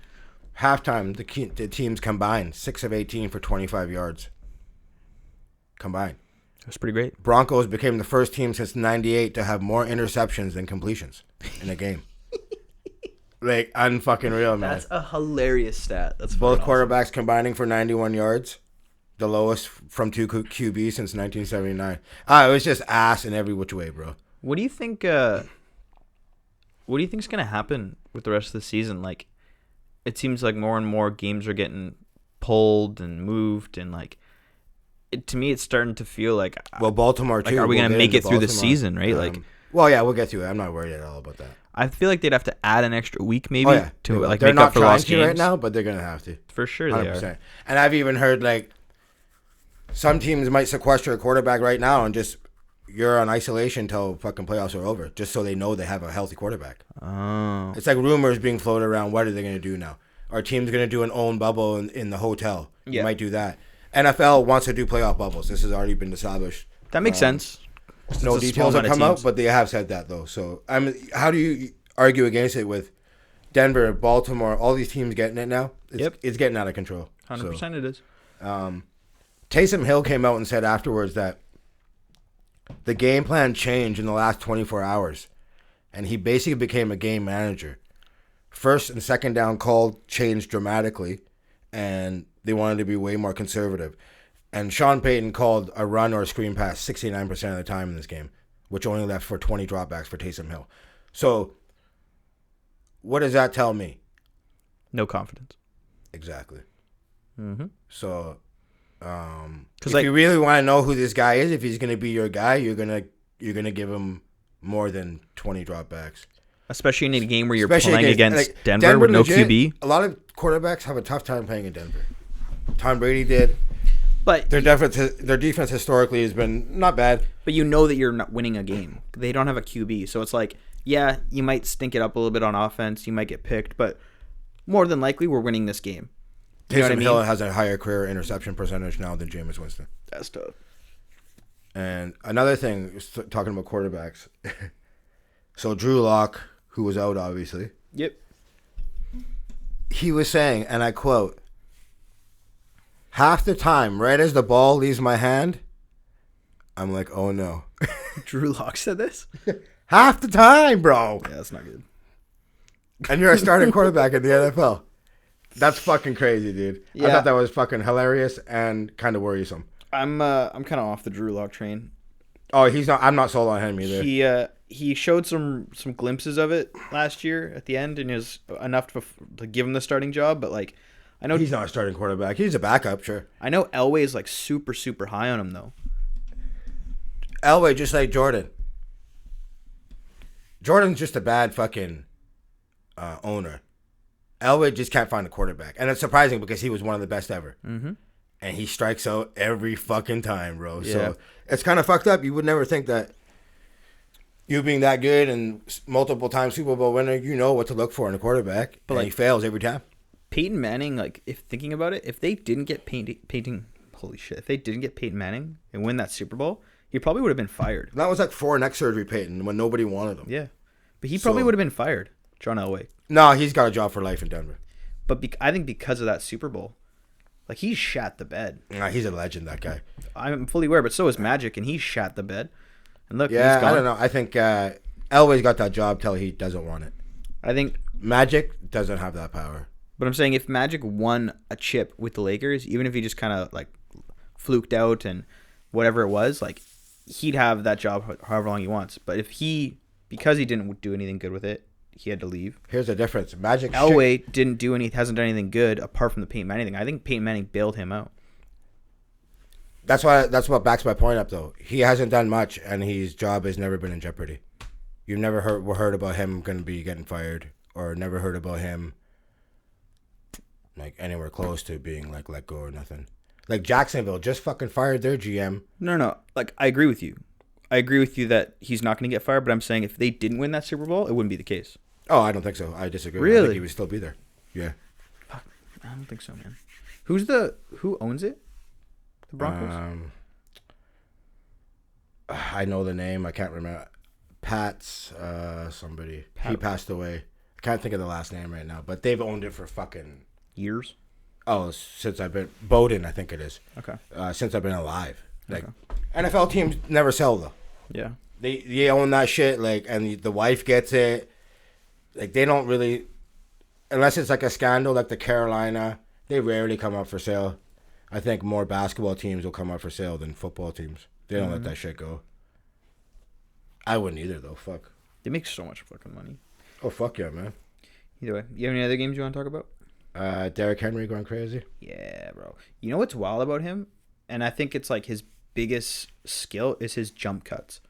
Halftime, the teams combined 6 of 18 for 25 yards. Combined. It was pretty great. Broncos became the first team since '98 to have more interceptions than completions in a game. Like, unfucking real, man. That's a hilarious stat. That's Both fucking quarterbacks combining for 91 yards. The lowest from 2 QBs since 1979. It was just ass in every which way, bro. What do you think? What do you think's gonna happen with the rest of the season? Like, it seems like more and more games are getting pulled and moved, and like, to me, it's starting to feel like. Well, Baltimore too. Like, are we We'll gonna get make into it through the Baltimore. season? Right? Like, well, yeah, we'll get to it. I'm not worried at all about that. I feel like they'd have to add an extra week maybe Oh yeah, to like they're make not up for trying lost to games right now, but they're gonna have to. For sure, they 100%. are. And I've even heard like some teams might sequester a quarterback right now and just you're on isolation until fucking playoffs are over, just so they know they have a healthy quarterback. Oh, It's like rumors being floated around. What are they going to do now? Our team's going to do an own bubble in the hotel. You Yeah. might do that. NFL wants to do playoff bubbles. This has already been established. that makes sense. No It's a details small have amount of come out, teams. but they have said that though. So how do you argue against it with Denver, Baltimore, all these teams getting it now? It's getting out of control. 100% it is. Taysom Hill came out and said afterwards that the game plan changed in the last 24 hours, and he basically became a game manager. First and second down call changed dramatically, and they wanted to be way more conservative. And Sean Payton called a run or a screen pass 69% of the time in this game, which only left for 20 dropbacks for Taysom Hill. So, what does that tell me? No confidence. Exactly. Mm-hmm. So, if like, you really want to know who this guy is, if he's going to be your guy, you're gonna give him more than 20 dropbacks. Especially in a game where you're Especially playing against like, Denver with no legit, QB. A lot of quarterbacks have a tough time playing in Denver. Tom Brady did. But their defense historically has been not bad. But you know that you're not winning a game. They don't have a QB. So it's like, yeah, you might stink it up a little bit on offense. You might get picked. But more than likely, we're winning this game. You know what I Taysom mean? Hill has a higher career interception percentage now than Jameis Winston. That's tough. And another thing, talking about quarterbacks. So Drew Lock, who was out obviously. Yep. He was saying, and I quote, "Half the time, right as the ball leaves my hand, I'm like, oh no." Drew Lock said this? Half the time, bro. Yeah, that's not good. And you're a starting quarterback in the NFL. That's fucking crazy, dude. Yeah. I thought that was fucking hilarious and kind of worrisome. I'm kind of off the Drew Lock train. Oh, he's not. I'm not sold on him either. He showed some glimpses of it last year at the end, and it was enough to give him the starting job. But like, I know he's not a starting quarterback. He's a backup, sure. I know Elway is like super high on him though. Elway, just like Jordan. Jordan's just a bad fucking owner. Elway just can't find a quarterback, and it's surprising because he was one of the best ever. Mm-hmm. And he strikes out every fucking time, bro. Yeah. So it's kind of fucked up. You would never think that you being that good and multiple time Super Bowl winner, you know what to look for in a quarterback. But like, he fails every time. Peyton Manning, like, if thinking about it, if they didn't get holy shit, if they didn't get Peyton Manning and win that Super Bowl, he probably would have been fired. That was like 4 neck surgery Peyton when nobody wanted him. Yeah. But he probably would have been fired, John Elway. No, he's got a job for life in Denver. But I think because of that Super Bowl, like, he shat the bed. Nah, he's a legend, that guy. I'm fully aware, but so is Magic, and he shat the bed. And look, yeah, he's gone. I don't know. I think Elway's got that job till he doesn't want it. I think Magic doesn't have that power. But I'm saying if Magic won a chip with the Lakers, even if he just kind of like fluked out and whatever it was, like, he'd have that job however long he wants. But if because he didn't do anything good with it, he had to leave. Here's the difference. Magic Elway hasn't done anything good apart from the Peyton Manning thing. I think Peyton Manning bailed him out. That's what backs my point up, though. He hasn't done much, and his job has never been in jeopardy. You've never heard about him going to be getting fired, or never heard about him like anywhere close to being like let go or nothing. Like Jacksonville just fucking fired their GM. No. Like, I agree with you. I agree with you that he's not going to get fired, but I'm saying if they didn't win that Super Bowl, it wouldn't be the case. Oh, I don't think so. I disagree. Really? I think he would still be there. Yeah. Fuck, I don't think so, man. Who owns it? The Broncos? I know the name. I can't remember. Pat's somebody. He passed away. I can't think of the last name right now, but they've owned it for fucking years. Oh, since I've been Bowden, I think it is. Okay. Since I've been alive, like NFL teams never sell though. Yeah. They own that shit, like, and the wife gets it. Like, they don't really, unless it's like a scandal, like the Carolina. They rarely come up for sale. I think more basketball teams will come up for sale than football teams. They don't let that shit go. I wouldn't either, though. Fuck. They make so much fucking money. Oh, fuck yeah, man. Either way, you have any other games you want to talk about? Derrick Henry going crazy. Yeah, bro. You know what's wild about him? And I think it's like his biggest skill is his jump cuts.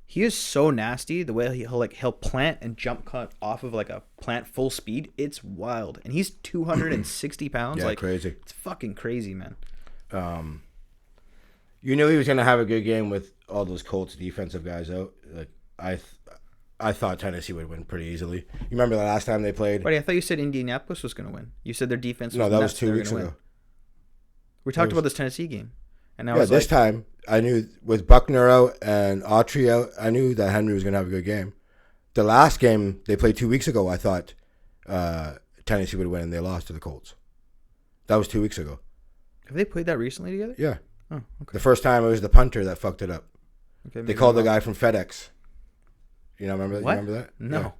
He is so nasty the way he'll plant and jump cut off of like a plant full speed. It's wild. And he's 260 pounds. Yeah, like, crazy. It's fucking crazy, man. You knew he was going to have a good game with all those Colts defensive guys out. Like, I thought Tennessee would win pretty easily. You remember the last time they played? Buddy, I thought you said Indianapolis was going to win. You said their defense was No, that was 2 weeks ago. We talked about this Tennessee game. And yeah, this time, I knew with Buckner out and Autry out, I knew that Henry was going to have a good game. The last game they played 2 weeks ago, I thought Tennessee would win, and they lost to the Colts. That was 2 weeks ago. Have they played that recently together? Yeah. Oh, okay. The first time it was the punter that fucked it up. Okay, they called the guy from FedEx. You know, remember that? What? You remember that? No. Yeah.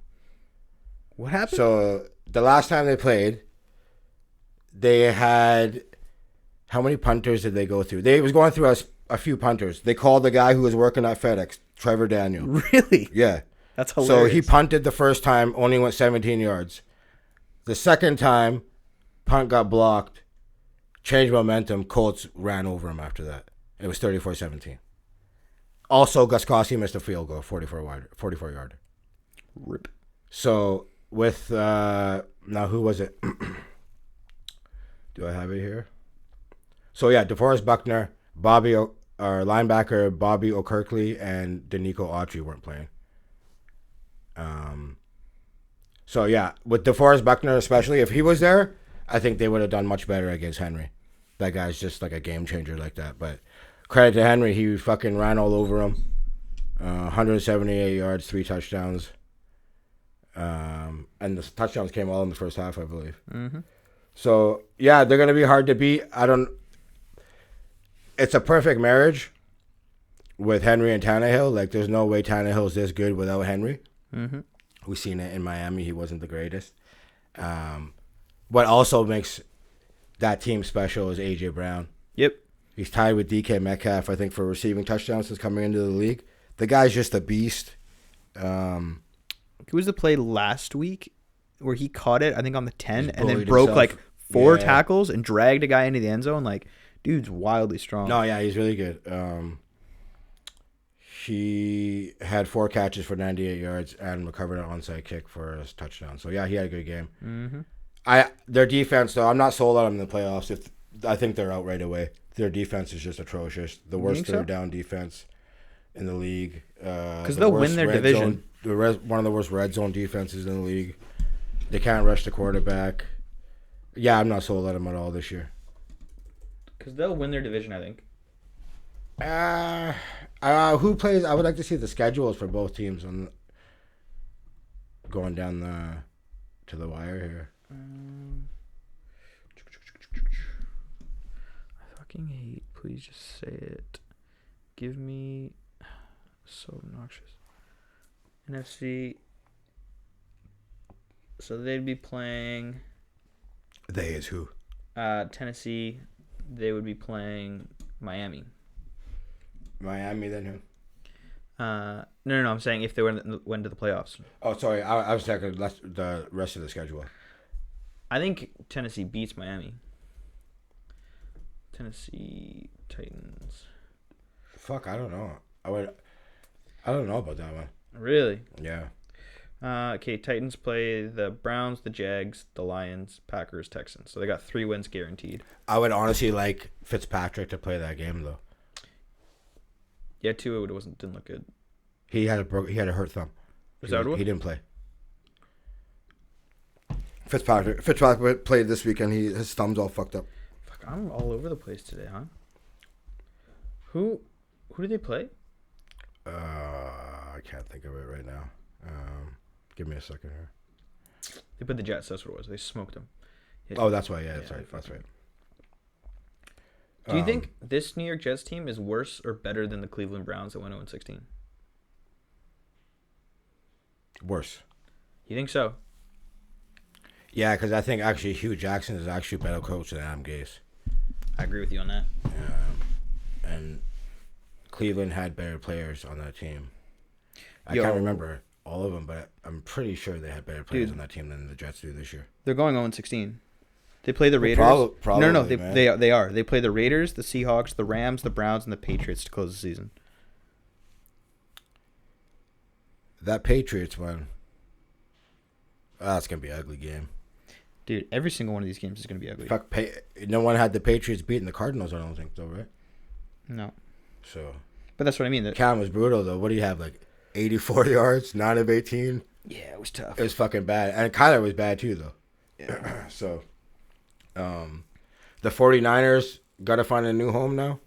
What happened? So the last time they played, they had How many punters did they go through? They was going through a few punters. They called the guy who was working at FedEx, Trevor Daniel. Really? Yeah. That's hilarious. So he punted the first time, only went 17 yards. The second time, punt got blocked, changed momentum. Colts ran over him after that. It was 34-17. Also, Gostkowski missed a field goal, 44 yard. Rip. So with now who was it? Do I have it here? So yeah, DeForest Buckner, our linebacker Bobby O'Kirkley, and Danico Autry weren't playing. So yeah, with DeForest Buckner especially, if he was there, I think they would have done much better against Henry. That guy's just like a game changer like that. But credit to Henry, he fucking ran all over him. 178 yards, 3 touchdowns. And the touchdowns came all in the first half, I believe. Mm-hmm. So yeah, they're gonna be hard to beat. It's a perfect marriage with Henry and Tannehill. Like, there's no way Tannehill's this good without Henry. Mm-hmm. We've seen it in Miami. He wasn't the greatest. What also makes that team special is A.J. Brown. Yep. He's tied with DK Metcalf, I think, for receiving touchdowns since coming into the league. The guy's just a beast. Who was the play last week where he caught it, I think, on the 10 and then bullied broke himself. like 4 Yeah. tackles and dragged a guy into the end zone? Like, dude's wildly strong. No, yeah, he's really good. He had 4 catches for 98 yards and recovered an onside kick for a touchdown. So, yeah, he had a good game. Mm-hmm. Their defense, though, I'm not sold on them in the playoffs. I think they're out right away. Their defense is just atrocious. The worst think so? third down defense in the league. Because they'll win their division. One of the worst red zone defenses in the league. They can't rush the quarterback. Yeah, I'm not sold on them at all this year. Because they'll win their division, I think. Who plays? I would like to see the schedules for both teams going down to the wire here. I fucking hate. Please just say it. Give me. So obnoxious. NFC. So they'd be playing. They is who? Tennessee. They would be playing Miami. Miami, then who? No. I'm saying if they went to the playoffs. Oh, sorry. I was talking the rest of the schedule. I think Tennessee beats Miami. Tennessee Titans. Fuck, I don't know. I don't know about that one. Really? Yeah. Okay, Titans play the Browns, the Jags, the Lions, Packers, Texans. So they got 3 wins guaranteed. I would honestly like Fitzpatrick to play that game though. Yeah, Tua didn't look good. He had a hurt thumb. Was that what? He didn't play. Fitzpatrick played this weekend. His thumb's all fucked up. Fuck, I'm all over the place today, huh? Who did they play? I can't think of it right now. Give me a second here. They played the Jets. That's what it was. They smoked them. Oh, that's why. Yeah, that's right. That's right. Do you think this New York Jets team is worse or better than the Cleveland Browns that went 0-16? Worse. You think so? Yeah, because I think actually Hugh Jackson is actually a better coach than Adam Gase. I agree with you on that. And Cleveland had better players on that team. I Yo. can't remember all of them, but I'm pretty sure they had better players on that team than the Jets do this year. They're going 0-16. They play the Raiders. Probably, no, man. they are. They play the Raiders, the Seahawks, the Rams, the Browns, and the Patriots to close the season. That Patriots one, that's going to be an ugly game. Dude, every single one of these games is going to be ugly. Fuck, no one had the Patriots beating the Cardinals, I don't think, though, right? No. So. But that's what I mean. Cam was brutal, though. What do you have, like 84 yards, 9 of 18? Yeah, it was tough. It was fucking bad. And Kyler was bad, too, though. Yeah. So, the 49ers got to find a new home now.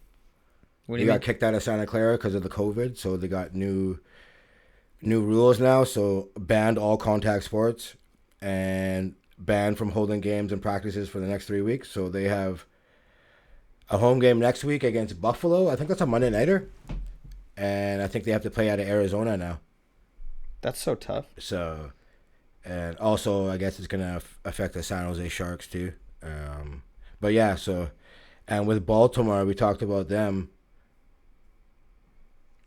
What do They you mean? got kicked out of Santa Clara because of the COVID, so they got new rules now. So banned all contact sports and banned from holding games and practices for the next 3 weeks. So they have a home game next week against Buffalo. I think that's a Monday nighter, and I think they have to play out of Arizona now. That's so tough. So, and also I guess it's gonna affect the San Jose Sharks too. But yeah, so And with Baltimore, we talked about them.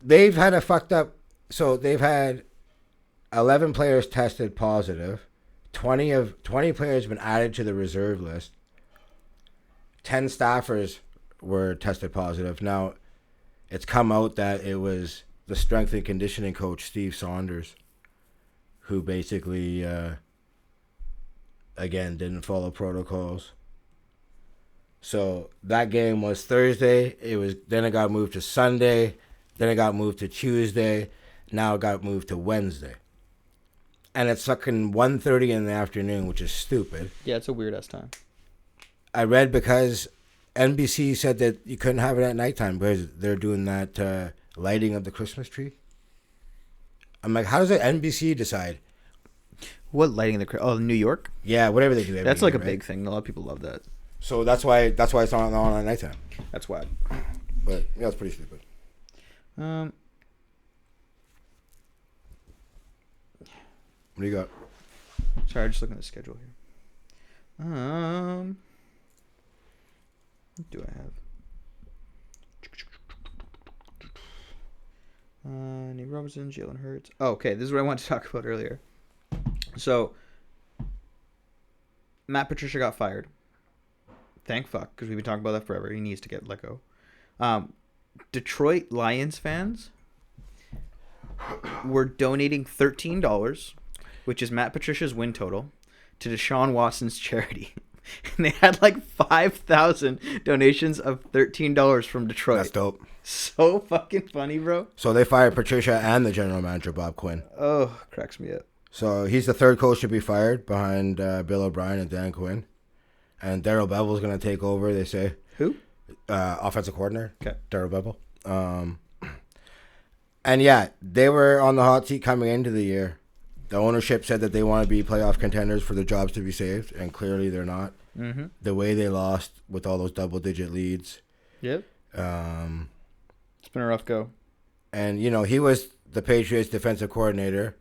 They've had a fucked up. So they've had 11 players tested positive. 20 players been added to the reserve list. 10 staffers were tested positive. Now, it's come out that it was the strength and conditioning coach, Steve Saunders, who basically, again, didn't follow protocols. So that game was Thursday. Then it got moved to Sunday. Then it got moved to Tuesday. Now it got moved to Wednesday. And it's fucking 1:30 in the afternoon, which is stupid. Yeah, it's a weird-ass time. I read because NBC said that you couldn't have it at nighttime because they're doing that lighting of the Christmas tree. I'm like, how does the NBC decide? What lighting New York? Yeah, whatever they do. That's like a big thing. A lot of people love that. So that's why it's not on at nighttime. That's why. But yeah, it's pretty stupid. What do you got? Sorry, just looking at the schedule here. What do I have? Nate Robinson, Jalen Hurts. Oh, okay, this is what I wanted to talk about earlier. So, Matt Patricia got fired. Thank fuck, because we've been talking about that forever. He needs to get let go. Detroit Lions fans were donating $13, which is Matt Patricia's win total, to Deshaun Watson's charity. And they had like 5,000 donations of $13 from Detroit. That's dope. So fucking funny, bro. So they fired Patricia and the general manager, Bob Quinn. Oh, cracks me up. So he's the third coach to be fired behind Bill O'Brien and Dan Quinn. And Darryl Bevel's going to take over, they say. Who? Offensive coordinator. Okay. Darryl Bevel. And yeah, they were on the hot seat coming into the year. The ownership said that they want to be playoff contenders for the jobs to be saved, and clearly they're not. Mm-hmm. The way they lost with all those double-digit leads. Yep. It's been a rough go. And, he was the Patriots defensive coordinator.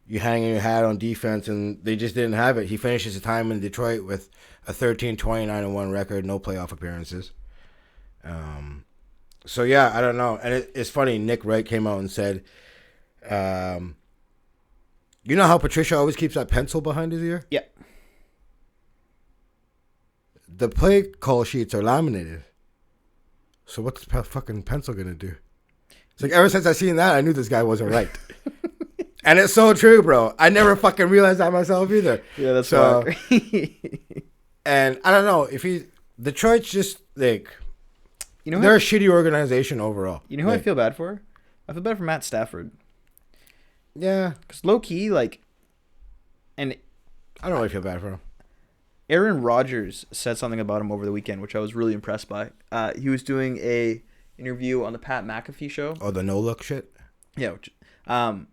You hang your hat on defense, and they just didn't have it. He finishes his time in Detroit with a 13-29-1 record, no playoff appearances. So, yeah, I don't know. And it's funny, Nick Wright came out and said, you know how Patricia always keeps that pencil behind his ear? Yeah. The play call sheets are laminated. So what's the fucking pencil going to do? It's like, ever since I seen that, I knew this guy wasn't right. And it's so true, bro. I never fucking realized that myself either. Yeah, that's so. fuck. And I don't know if Detroit's just like, they're a shitty organization overall. You know who I feel bad for? I feel bad for Matt Stafford. Yeah, because low key, and I don't really feel bad for him. Aaron Rodgers said something about him over the weekend, which I was really impressed by. He was doing a interview on the Pat McAfee show. Oh, the no look shit. Yeah, Pat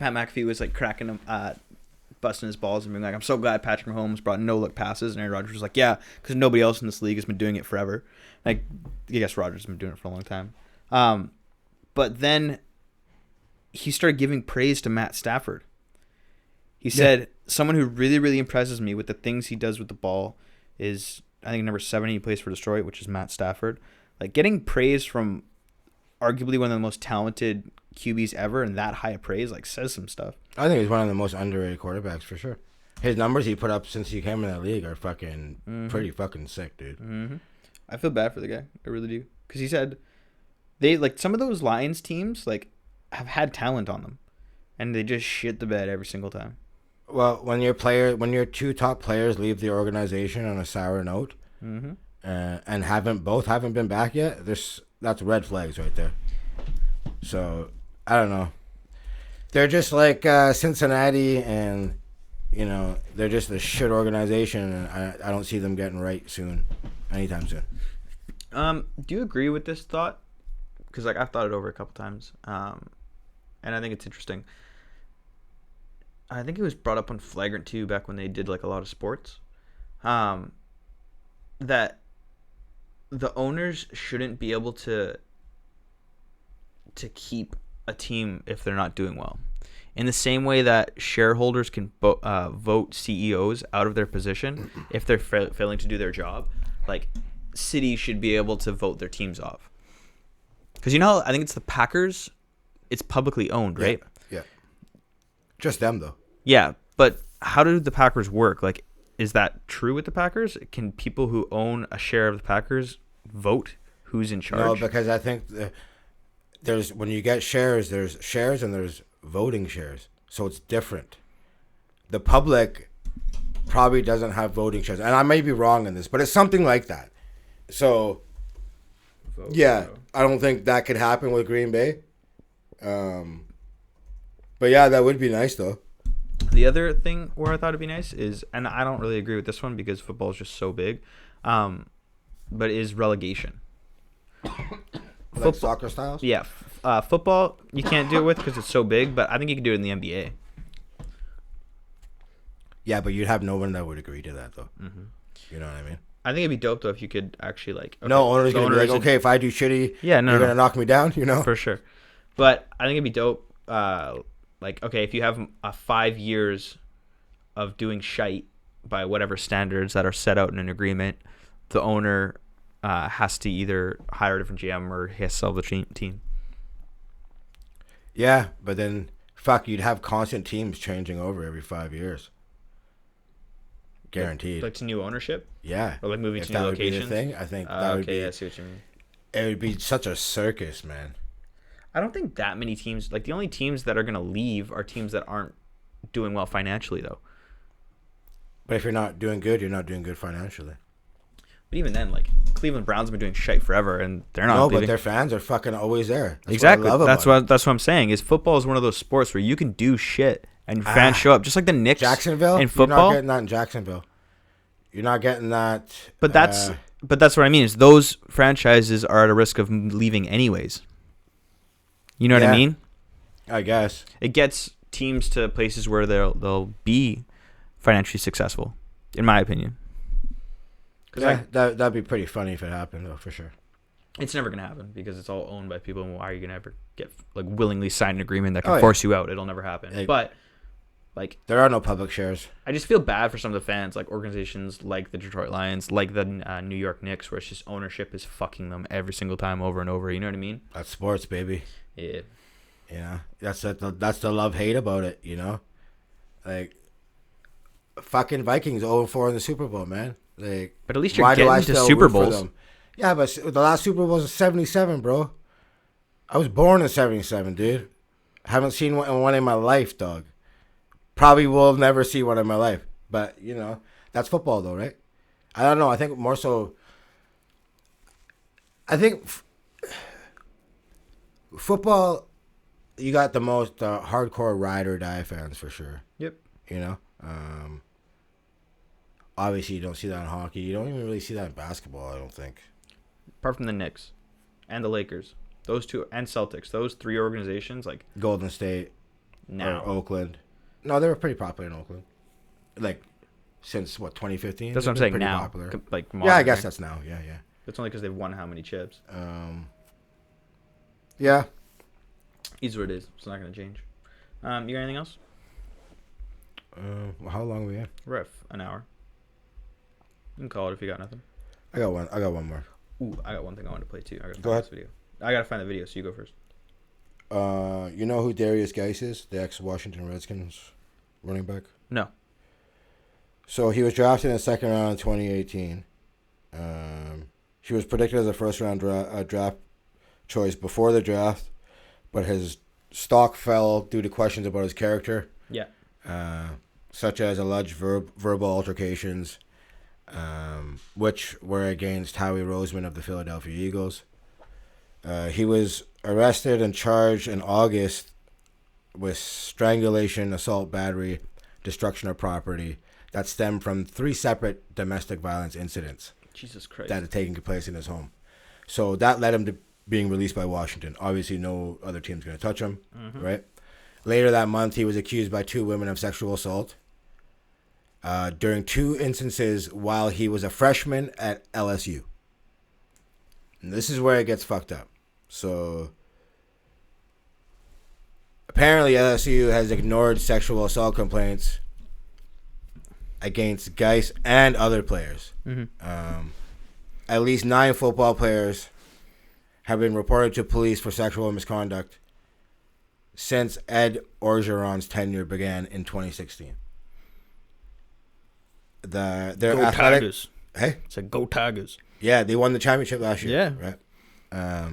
McAfee was like cracking him, busting his balls and being like, "I'm so glad Patrick Mahomes brought no look passes," and Aaron Rodgers was like, "Yeah, because nobody else in this league has been doing it forever." Like, I guess Rodgers has been doing it for a long time. But then he started giving praise to Matt Stafford. He said, someone who really, really impresses me with the things he does with the ball is, I think, number 70, he plays for Detroit, which is Matt Stafford. Like, getting praise from arguably one of the most talented QBs ever and that high of praise, says some stuff. I think he's one of the most underrated quarterbacks for sure. His numbers he put up since he came in that league are fucking pretty fucking sick, dude. Mm-hmm. I feel bad for the guy. I really do. Because he said they, some of those Lions teams, have had talent on them. And they just shit the bed every single time. Well, when your two top players leave the organization on a sour note, mm-hmm. And haven't been back yet, that's red flags right there. So I don't know. They're just like Cincinnati, and they're just a shit organization, and I don't see them getting right anytime soon. Do you agree with this thought? Because I've thought it over a couple times, and I think it's interesting. I think it was brought up on Flagrant 2 back when they did a lot of sports, that the owners shouldn't be able to keep a team if they're not doing well. In the same way that shareholders can vote CEOs out of their position if they're failing to do their job, like cities should be able to vote their teams off. Because I think it's the Packers. It's publicly owned, right? Yeah. Just them though. Yeah, but how do the Packers work? Like, is that true with the Packers? Can people who own a share of the Packers vote who's in charge? No, because I think there's when you get shares, there's shares and there's voting shares, so it's different. The public probably doesn't have voting shares, and I may be wrong in this, but it's something like that. So, yeah, I don't think that could happen with Green Bay. But yeah, that would be nice though. The other thing where I thought it'd be nice is, and I don't really agree with this one because football is just so big, but is relegation. Like soccer styles? Yeah. Football, you can't do it with because it's so big, but I think you can do it in the NBA. Yeah, but you'd have no one that would agree to that, though. Mm-hmm. You know what I mean? I think it'd be dope, though, if you could actually, like... Okay, no owner's going to be like, okay, if I do shitty, you're going to knock me down, you know? For sure. But I think it'd be dope, like, okay, if you have 5 years of doing shite by whatever standards that are set out in an agreement, the owner has to either hire a different GM or he has to sell the team. Yeah, but then, fuck, you'd have constant teams changing over every 5 years. Guaranteed. Like to new ownership? Yeah. Or like moving if to new locations? If that would be the thing, I think that would be... Okay, I see what you mean. It would be such a circus, man. I don't think that many teams... Like, the only teams that are going to leave are teams that aren't doing well financially, though. But if you're not doing good, you're not doing good financially. But even then, like, Cleveland Browns have been doing shite forever, and they're not leaving. But their fans are fucking always there. That's exactly. What I love that's what I'm saying, is football is one of those sports where you can do shit, and your fans show up. Just like the Knicks Jacksonville? in football. You're not getting that in Jacksonville. You're not getting that... But that's what I mean, is those franchises are at a risk of leaving anyways. You know what I mean? I guess. It gets teams to places where they'll be financially successful, in my opinion. Yeah, that'd be pretty funny if it happened, though, for sure. It's never gonna happen because it's all owned by people. And why are you gonna ever get like willingly sign an agreement that can force you out? It'll never happen. But like, there are no public shares. I just feel bad for some of the fans, like organizations like the Detroit Lions, like the New York Knicks, where it's just ownership is fucking them every single time over and over. You know what I mean? That's sports, baby. Yeah. Yeah, that's the love-hate about it, you know? Like, fucking Vikings 0-4 in the Super Bowl, man. Like, but at least you're getting to Super Bowls. Yeah, but the last Super Bowl was 77, bro. I was born in 77, dude. Haven't seen one in my life, dog. Probably will never see one in my life. But, you know, that's football, though, right? I don't know. I think more so... I think football, you got the most hardcore ride or die fans, for sure. Yep. You know? Obviously, you don't see that in hockey. You don't even really see that in basketball, I don't think. Apart from the Knicks and the Lakers. Those two, and Celtics. Those three organizations, like... Golden State. Now. Or Oakland. No, they were pretty popular in Oakland. Like, since, 2015? That's what I'm saying, now. Popular. Like, modern, yeah, I guess right? that's now. Yeah. That's only because they've won how many chips. Yeah. Is what it is. It's not going to change. You got anything else? Well, how long are we at? We're at an hour. You can call it if you got nothing. I got one more. Ooh, I got one thing I wanted to play too. I gotta find Go ahead. this video. I gotta find the video, so you go first. You know who Darius Geis is? The ex-Washington Redskins running back? No. So he was drafted in the second round in 2018. He was predicted as a first-round draft choice before the draft, but his stock fell due to questions about his character. Yeah. Such as alleged verbal altercations, which were against Howie Roseman of the Philadelphia Eagles. He was arrested and charged in August with strangulation, assault, battery, destruction of property that stemmed from 3 separate domestic violence incidents. Jesus Christ. That had taken place in his home. So that led him to being released by Washington. Obviously, no other team's going to touch him, right? Later that month, he was accused by 2 women of sexual assault during 2 instances while he was a freshman at LSU. And this is where it gets fucked up. So apparently LSU has ignored sexual assault complaints against Geis and other players. at least 9 football players have been reported to police for sexual misconduct since Ed Orgeron's tenure began in 2016. Their Go athletic, Tigers. hey, It's like go Tigers. yeah, they won the championship last year. Yeah. Right.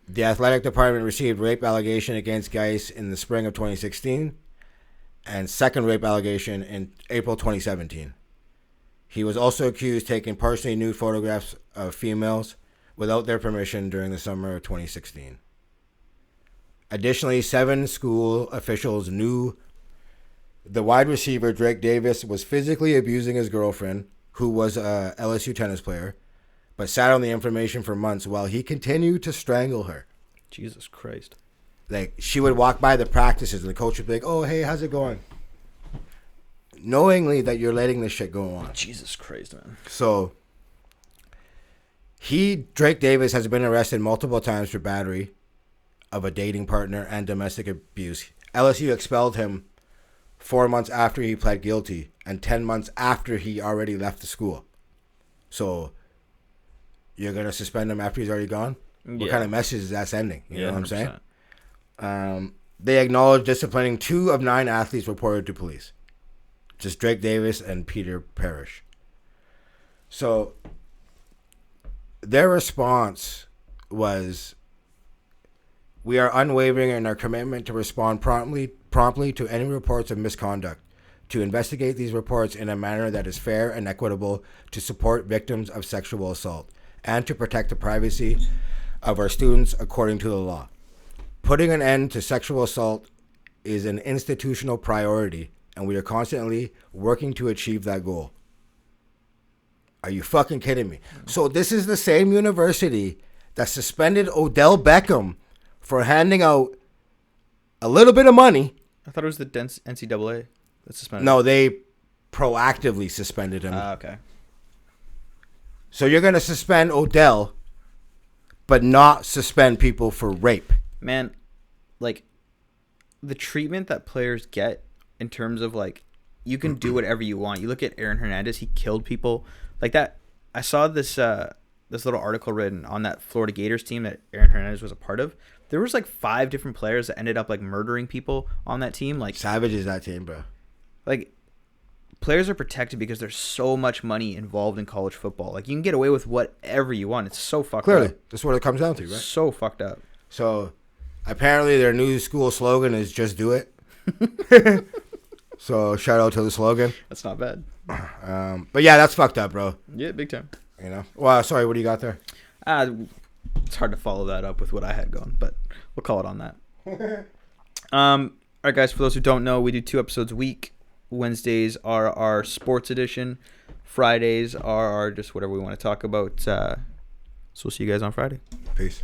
The athletic department received rape allegation against Geis in the spring of 2016 and second rape allegation in April 2017. He was also accused of taking partially nude photographs of females without their permission during the summer of 2016. Additionally, 7 school officials knew the wide receiver Drake Davis was physically abusing his girlfriend, who was a LSU tennis player, but sat on the information for months while he continued to strangle her. Jesus Christ. Like, she would walk by the practices and the coach would be like, oh, hey, how's it going? Knowingly that you're letting this shit go on. Jesus Christ, man. So, Drake Davis, has been arrested multiple times for battery of a dating partner and domestic abuse. LSU expelled him 4 months after he pled guilty and 10 months after he already left the school. So, you're going to suspend him after he's already gone? Yeah. What kind of message is that sending? You know what I'm 100%. saying? They acknowledged disciplining 2 of 9 athletes reported to police. Just Drake Davis and Peter Parrish. So, their response was, we are unwavering in our commitment to respond promptly to any reports of misconduct, to investigate these reports in a manner that is fair and equitable, to support victims of sexual assault, and to protect the privacy of our students according to the law. Putting an end to sexual assault is an institutional priority, and we are constantly working to achieve that goal. Are you fucking kidding me? So this is the same university that suspended Odell Beckham for handing out a little bit of money. I thought it was the NCAA that suspended. No, they proactively suspended him. Okay. So you're going to suspend Odell, but not suspend people for rape. Man, like, the treatment that players get in terms of, like, you can do whatever you want. You look at Aaron Hernandez, he killed people. Like that, I saw this little article written on that Florida Gators team that Aaron Hernandez was a part of. There was, like, 5 different players that ended up, like, murdering people on that team. Like, Savage is that team, bro. Like, players are protected because there's so much money involved in college football. Like, you can get away with whatever you want. It's so fucked Clearly, up. that's what it comes down to, right? So fucked up. So, apparently their new school slogan is "Just Do It." So, shout out to the slogan. That's not bad. But yeah, that's fucked up, bro. Yeah, big time. You know. Well, sorry. What do you got there? It's hard to follow that up with what I had going, but we'll call it on that. All right, guys. For those who don't know, we do 2 episodes a week. Wednesdays are our sports edition. Fridays are our just whatever we want to talk about. So we'll see you guys on Friday. Peace.